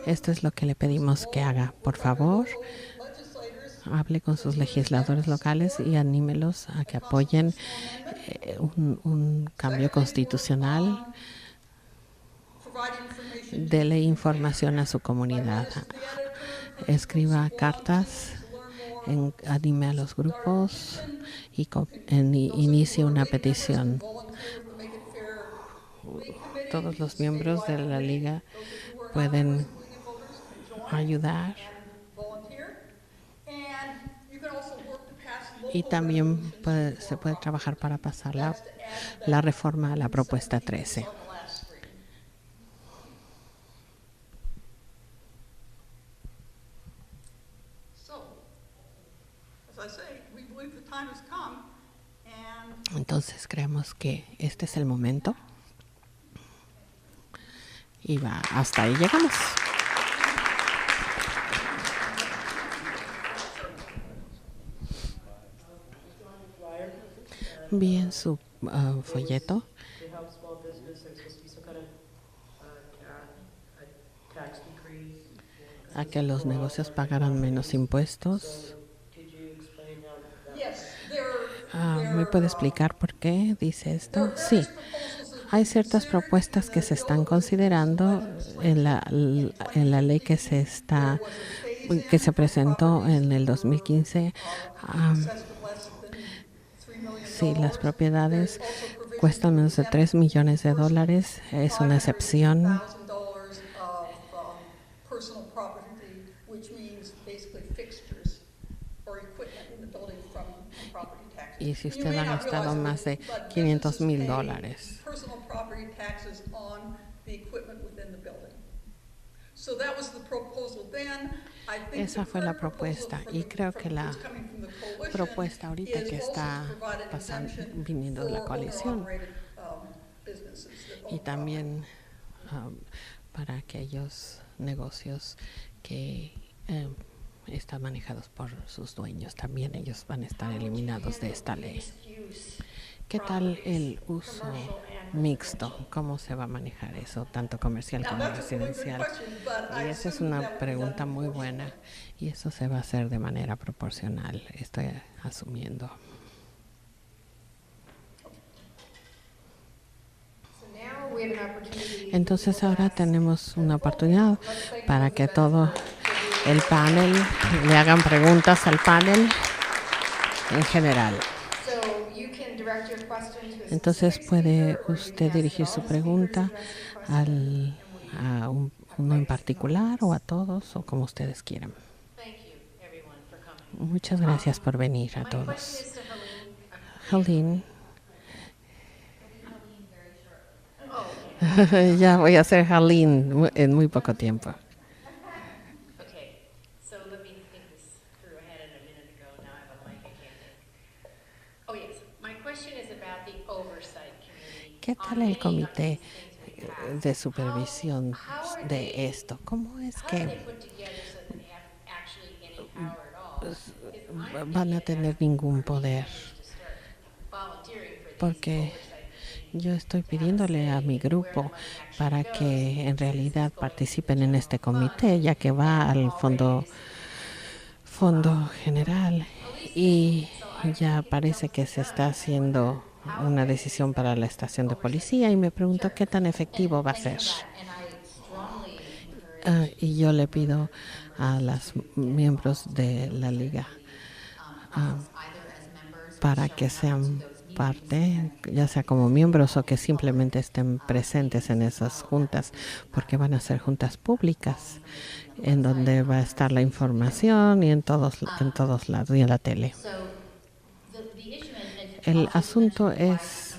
esto es lo que le pedimos que haga. Por favor, hable con sus legisladores locales y anímelos a que apoyen un cambio constitucional. Dele información a su comunidad. Escriba cartas, anime a los grupos y inicie una petición. Todos los miembros de la liga pueden ayudar. Y también se puede trabajar para pasar la reforma a la propuesta 13. Entonces creemos que este es el momento. Y hasta ahí llegamos. Vi en su folleto a que los negocios pagaran menos impuestos. ¿Me puede explicar por qué dice esto? Sí. Hay ciertas propuestas que se están considerando en la ley que se presentó en el 2015. Si las propiedades cuestan menos de $3 millones, es una excepción. Y si usted ha gastado más de $500,000. Esa fue la propuesta, y creo que la propuesta ahorita que está viniendo de la coalición, y también para aquellos negocios que están manejados por sus dueños, también ellos van a estar eliminados de esta ley. ¿Qué tal el uso mixto? ¿Cómo se va a manejar eso, tanto comercial como residencial? Y esa es una pregunta muy buena, y eso se va a hacer de manera proporcional, estoy asumiendo. Entonces ahora tenemos una oportunidad para que todo el panel le hagan preguntas al panel en general. Entonces puede usted dirigir su pregunta a uno en particular o a todos, o como ustedes quieran. Muchas gracias por venir a todos. Helene. Ya voy a ser Helene en muy poco tiempo. ¿Qué tal el comité de supervisión de esto? ¿Cómo es que van a tener ningún poder? Porque yo estoy pidiéndole a mi grupo para que en realidad participen en este comité, ya que va al fondo general, y ya parece que se está haciendo una decisión para la estación de policía, y me pregunto qué tan efectivo va a ser. Y yo le pido a los miembros de la liga para que sean parte, ya sea como miembros o que simplemente estén presentes en esas juntas, porque van a ser juntas públicas en donde va a estar la información y en todos lados y en la tele. El asunto es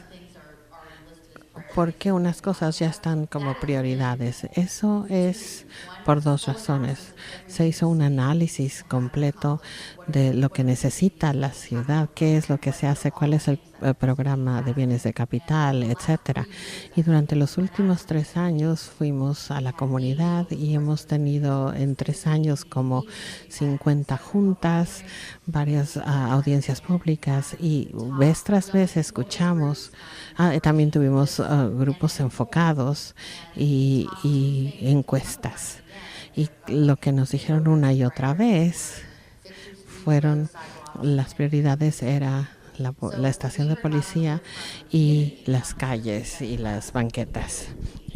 por qué unas cosas ya están como prioridades. Eso es por dos razones. Se hizo un análisis completo de lo que necesita la ciudad, qué es lo que se hace, cuál es el programa de bienes de capital, etcétera. Y durante los últimos 3 años fuimos a la comunidad y hemos tenido en 3 años como 50 juntas, varias audiencias públicas, y vez tras vez escuchamos. También tuvimos grupos enfocados y encuestas. Y lo que nos dijeron una y otra vez fueron las prioridades era la estación de policía y las calles y las banquetas.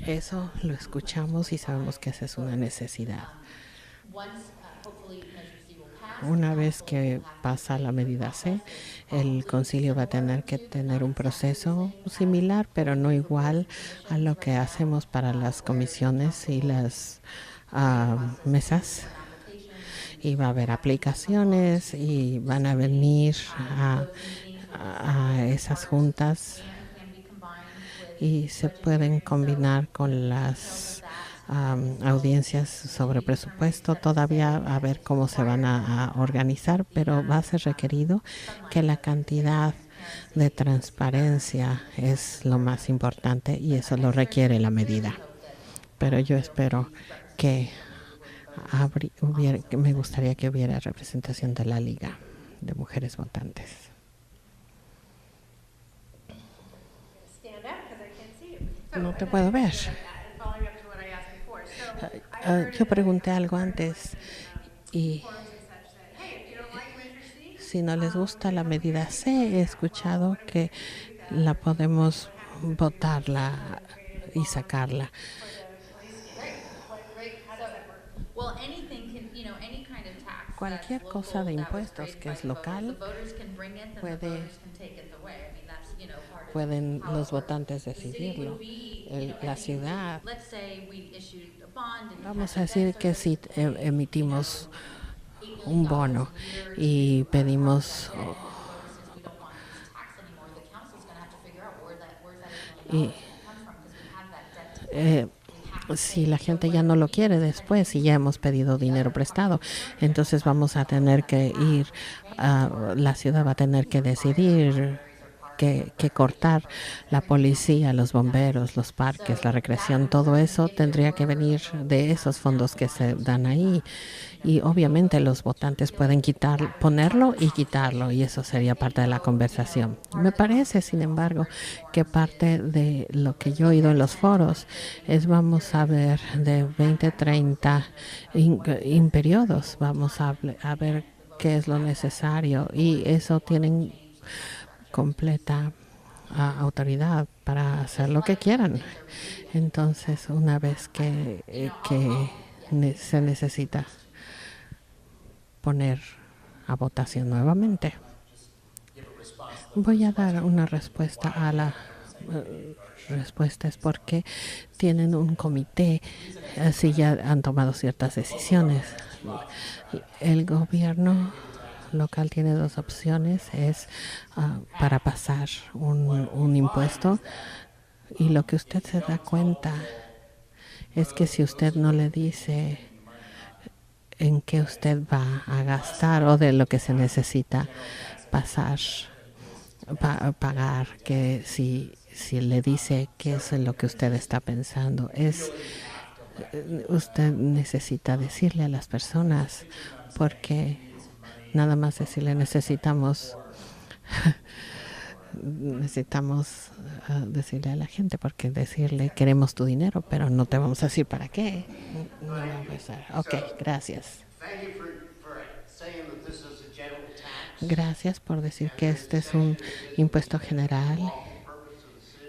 Eso lo escuchamos y sabemos que esa es una necesidad. Una vez que pasa la medida C, el concilio va a tener que tener un proceso similar, pero no igual a lo que hacemos para las comisiones y las mesas. Y va a haber aplicaciones y van a venir a esas juntas y se pueden combinar con las audiencias sobre presupuesto, todavía a ver cómo se van a organizar, pero va a ser requerido que la cantidad de transparencia es lo más importante y eso lo requiere la medida. Pero yo espero que me gustaría que hubiera representación de la Liga de Mujeres Votantes. No te puedo ver. Yo pregunté algo antes y si no les gusta la medida C, he escuchado que la podemos votarla y sacarla. Cualquier cosa de impuestos que es local pueden los votantes decidirlo. La ciudad, vamos a decir que si emitimos un bono y pedimos si la gente ya no lo quiere después y ya hemos pedido dinero prestado, entonces vamos a tener que ir, la ciudad va a tener que decidir que cortar la policía, los bomberos, los parques, la recreación, todo eso tendría que venir de esos fondos que se dan ahí. Y obviamente los votantes pueden ponerlo y quitarlo, y eso sería parte de la conversación. Me parece, sin embargo, que parte de lo que yo he oído en los foros es vamos a ver de 20, 30 periodos, vamos a ver qué es lo necesario, y eso tienen completa autoridad para hacer lo que quieran. Entonces, una vez que se necesita poner a votación nuevamente, voy a dar una respuesta a la respuesta es porque tienen un comité, así ya han tomado ciertas decisiones. El gobierno local tiene dos opciones, es para pasar un impuesto, y lo que usted se da cuenta es que si usted no le dice en qué usted va a gastar o de lo que se necesita pagar, que si le dice qué es lo que usted está pensando, usted necesita decirle a las personas, porque nada más decirle necesitamos decirle a la gente, porque decirle queremos tu dinero, pero no te vamos a decir para qué. No va a pasar. Ok, gracias. Gracias por decir que este es un impuesto general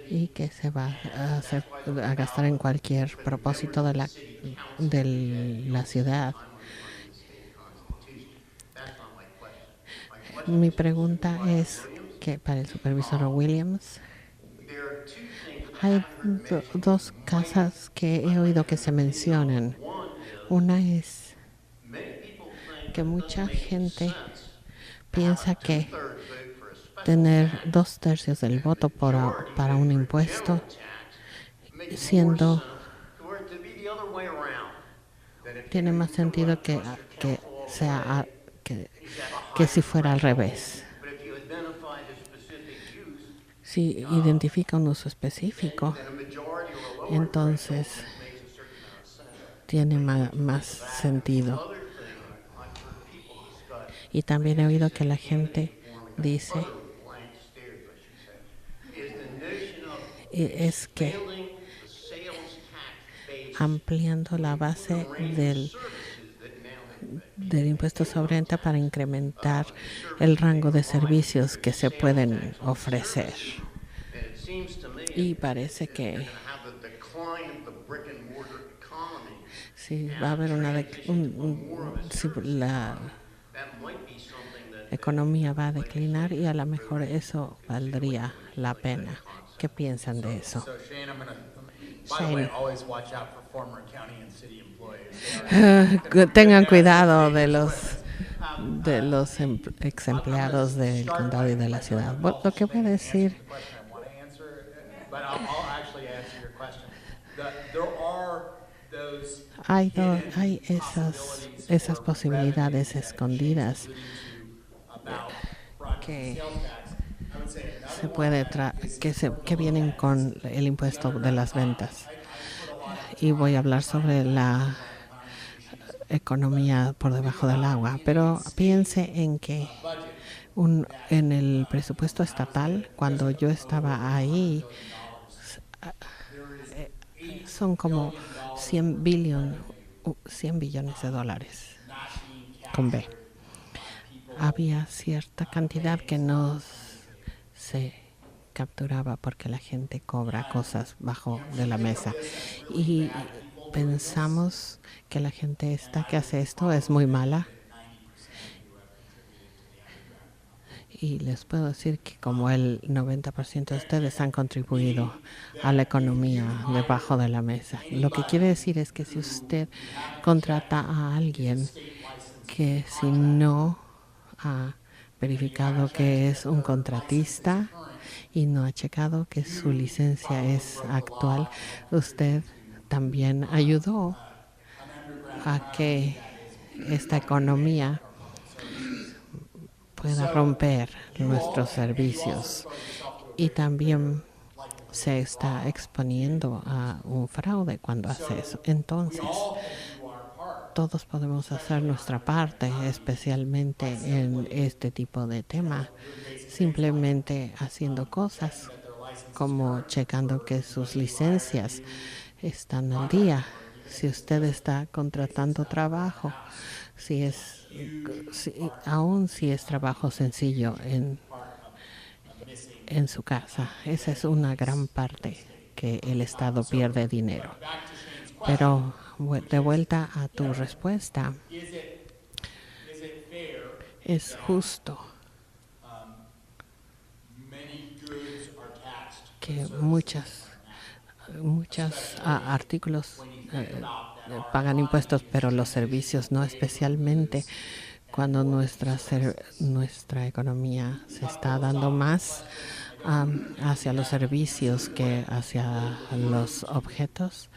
y que se va a gastar en cualquier propósito de la ciudad. Mi pregunta es que para el supervisor Williams, hay dos casas que he oído que se mencionan. Una es que mucha gente piensa que tener 2/3 del voto para un impuesto, tiene más sentido que sea que si fuera al revés. Si identifica un uso específico, entonces tiene más sentido. Y también he oído que la gente dice es que ampliando la base del impuesto sobre renta para incrementar el rango de servicios que se pueden ofrecer. Y parece que si va a haber si la economía va a declinar, y a lo mejor eso valdría la pena. ¿Qué piensan de eso? Shane. Tengan cuidado de los ex empleados del condado y de la ciudad. Lo que voy a decir, hay esas posibilidades escondidas que se puede que vienen con el impuesto de las ventas. Y voy a hablar sobre la economía por debajo del agua, pero piense en que en el presupuesto estatal, cuando yo estaba ahí, son como 100 billones de dólares con B. Había cierta cantidad que no se capturaba porque la gente cobra cosas bajo de la mesa, y pensamos que la gente que hace esto es muy mala. Y les puedo decir que como el 90% de ustedes han contribuido a la economía debajo de la mesa. Lo que quiere decir es que si usted contrata a alguien que si no ha verificado que es un contratista y no ha checado que su licencia es actual, usted también ayudó a que esta economía pueda romper nuestros servicios, y también se está exponiendo a un fraude cuando hace eso. Entonces, todos podemos hacer nuestra parte, especialmente en este tipo de tema, simplemente haciendo cosas como checando que sus licencias están al día. Si usted está contratando trabajo, aún si es trabajo sencillo en su casa, esa es una gran parte que el Estado pierde dinero. Pero de vuelta a tu respuesta, es justo que muchos artículos pagan impuestos, pero los servicios no, especialmente cuando nuestra economía se está dando más hacia los servicios que hacia los objetos.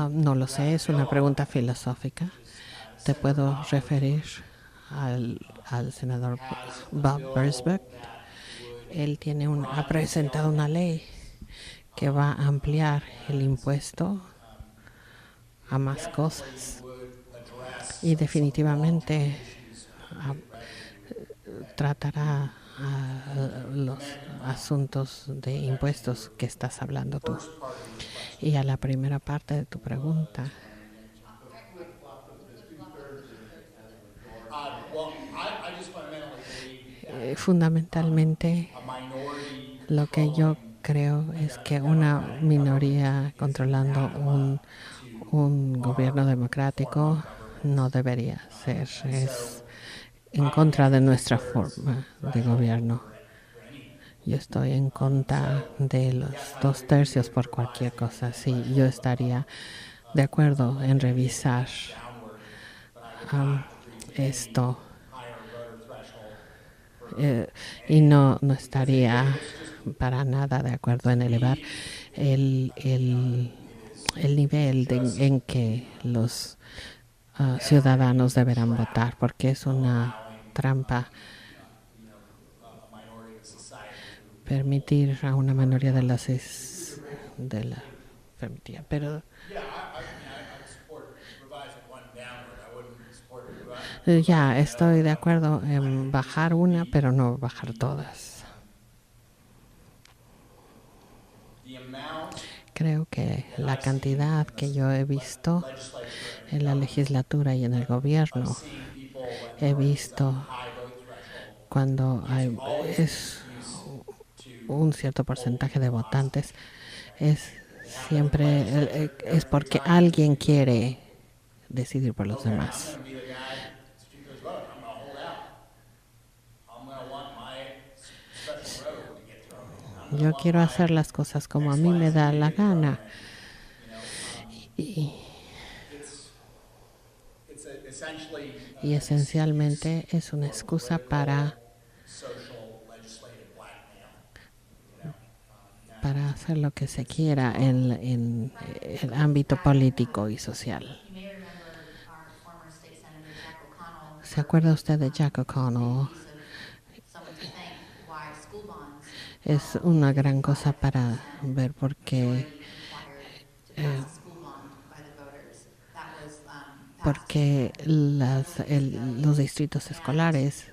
No lo sé, es una pregunta filosófica. Te puedo referir al senador Bob Bergsberg. Él ha presentado una ley que va a ampliar el impuesto a más cosas, y definitivamente tratará los asuntos de impuestos que estás hablando tú. Y a la primera parte de tu pregunta, fundamentalmente lo que yo creo es que una minoría controlando un gobierno democrático no debería ser. Es en contra de nuestra forma de gobierno. Yo estoy en contra de los 2/3 por cualquier cosa. Sí, yo estaría de acuerdo en revisar esto, y no estaría para nada de acuerdo en elevar el nivel en que los ciudadanos deberán votar, porque es una trampa permitir a una minoría de la permitida, pero ya estoy de acuerdo en bajar una, pero no bajar todas. Creo que la cantidad que yo he visto en la legislatura y en el gobierno. He visto cuando es un cierto porcentaje de votantes, es siempre es porque alguien quiere decidir por los demás. Yo quiero hacer las cosas como a mí me da la gana. Y, y esencialmente es una excusa para hacer lo que se quiera en el ámbito político y social. ¿Se acuerda usted de Jack O'Connell? Es una gran cosa para ver por qué porque los distritos escolares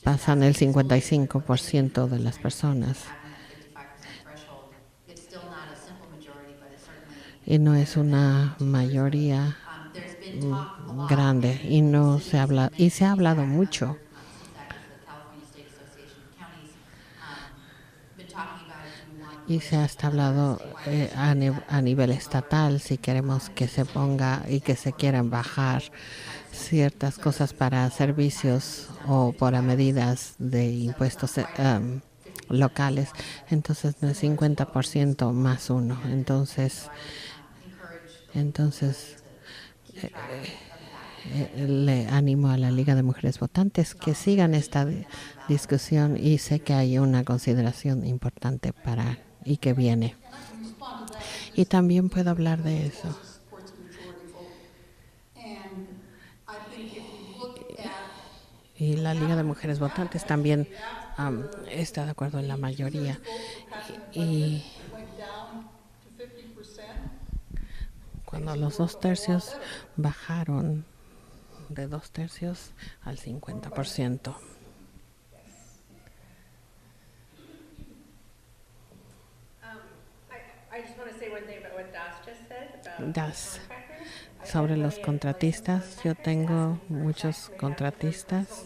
pasan el 55% de las personas. Y no es una mayoría grande y no se habla y se ha hablado mucho y se ha hablado a nivel estatal si queremos que se ponga y que se quieran bajar ciertas cosas para servicios o para medidas de impuestos locales. Entonces no es 50% más uno. Entonces le animo a la Liga de Mujeres Votantes que sigan esta discusión y sé que hay una consideración importante para y que viene. Y también puedo hablar de eso. Y la Liga de Mujeres Votantes también está de acuerdo en la mayoría. Y cuando los 2/3 bajaron de 2/3 al 50%. Das. Sobre los contratistas, yo tengo muchos contratistas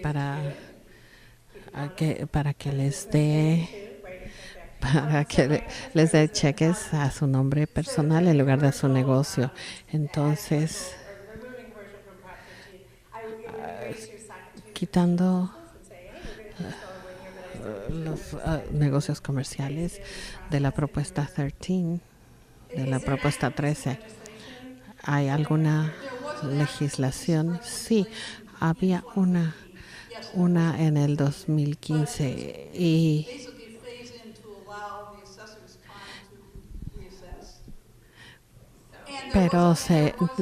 para que les dé cheques a su nombre personal en lugar de a su negocio. Entonces, quitando los negocios comerciales de la propuesta 13, de la propuesta 13, ¿hay alguna legislación? Sí, había una en el 2015 pero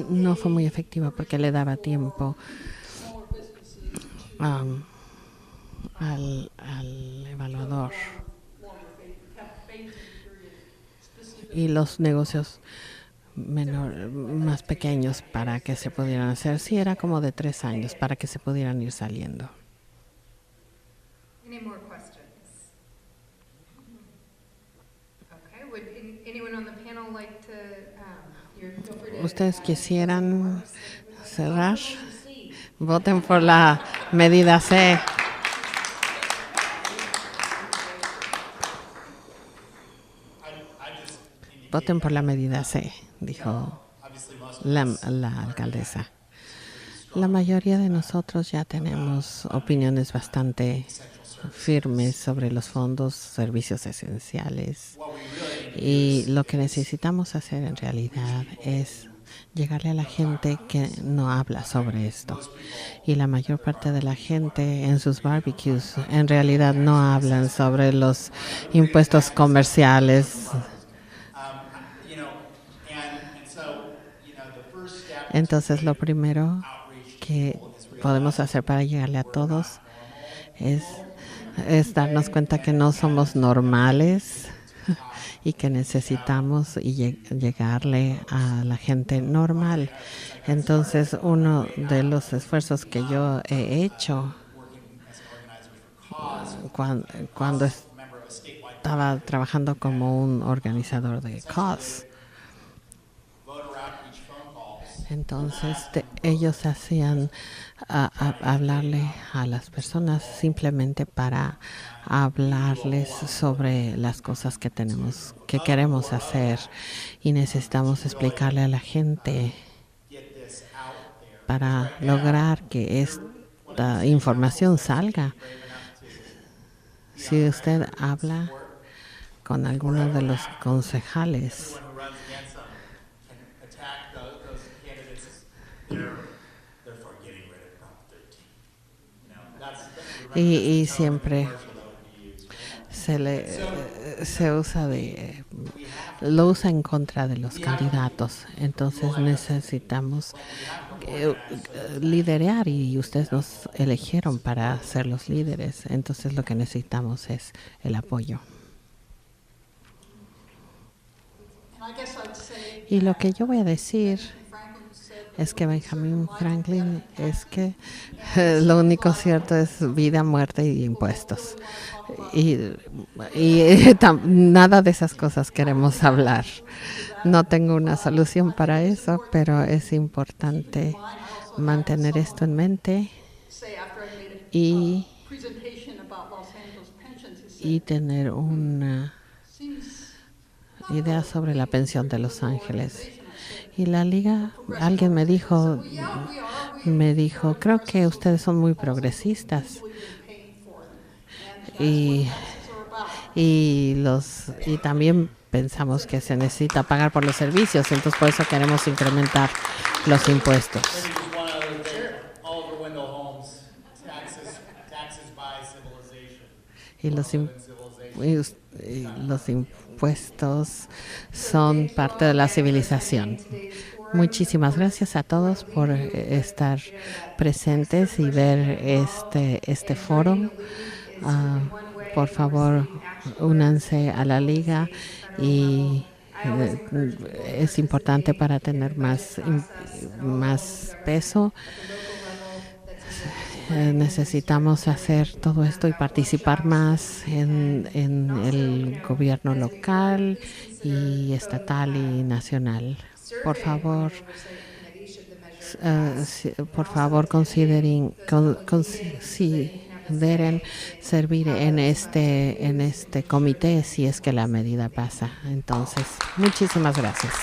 no fue muy efectiva porque le daba tiempo al evaluador y los negocios más pequeños para que se pudieran hacer. Sí, era como de 3 años para que se pudieran ir saliendo. ¿Ustedes quisieran cerrar? Voten por la medida C. Voten por la medida C, dijo la alcaldesa. La mayoría de nosotros ya tenemos opiniones bastante firmes sobre los fondos, servicios esenciales. Y lo que necesitamos hacer en realidad es llegarle a la gente que no habla sobre esto. Y la mayor parte de la gente en sus barbecues en realidad no hablan sobre los impuestos comerciales. Entonces, lo primero que podemos hacer para llegarle a todos es darnos cuenta que no somos normales y que necesitamos llegarle a la gente normal. Entonces, uno de los esfuerzos que yo he hecho cuando estaba trabajando como un organizador de CAUSE Entonces ellos hacían hablarle a las personas simplemente para hablarles sobre las cosas que queremos hacer, y necesitamos explicarle a la gente para lograr que esta información salga. Si usted habla con alguno de los concejales y siempre lo usa en contra de los candidatos. Entonces necesitamos liderar, y ustedes nos eligieron para ser los líderes. Entonces lo que necesitamos es el apoyo. Y lo que yo voy a decir es que Benjamin Franklin es que lo único cierto es vida, muerte y impuestos. Y nada de esas cosas queremos hablar. No tengo una solución para eso, pero es importante mantener esto en mente y tener una idea sobre la pensión de Los Ángeles. Y la liga, alguien me dijo, creo que ustedes son muy progresistas. Y también pensamos que se necesita pagar por los servicios, entonces por eso queremos incrementar los impuestos. Y los impuestos son parte de la civilización. Muchísimas gracias a todos por estar presentes y ver este foro. Por favor, únanse a la liga, y es importante para tener más peso. Necesitamos hacer todo esto y participar más en el gobierno local y estatal y nacional. Por favor, consideren servir en este comité si es que la medida pasa. Entonces, muchísimas gracias.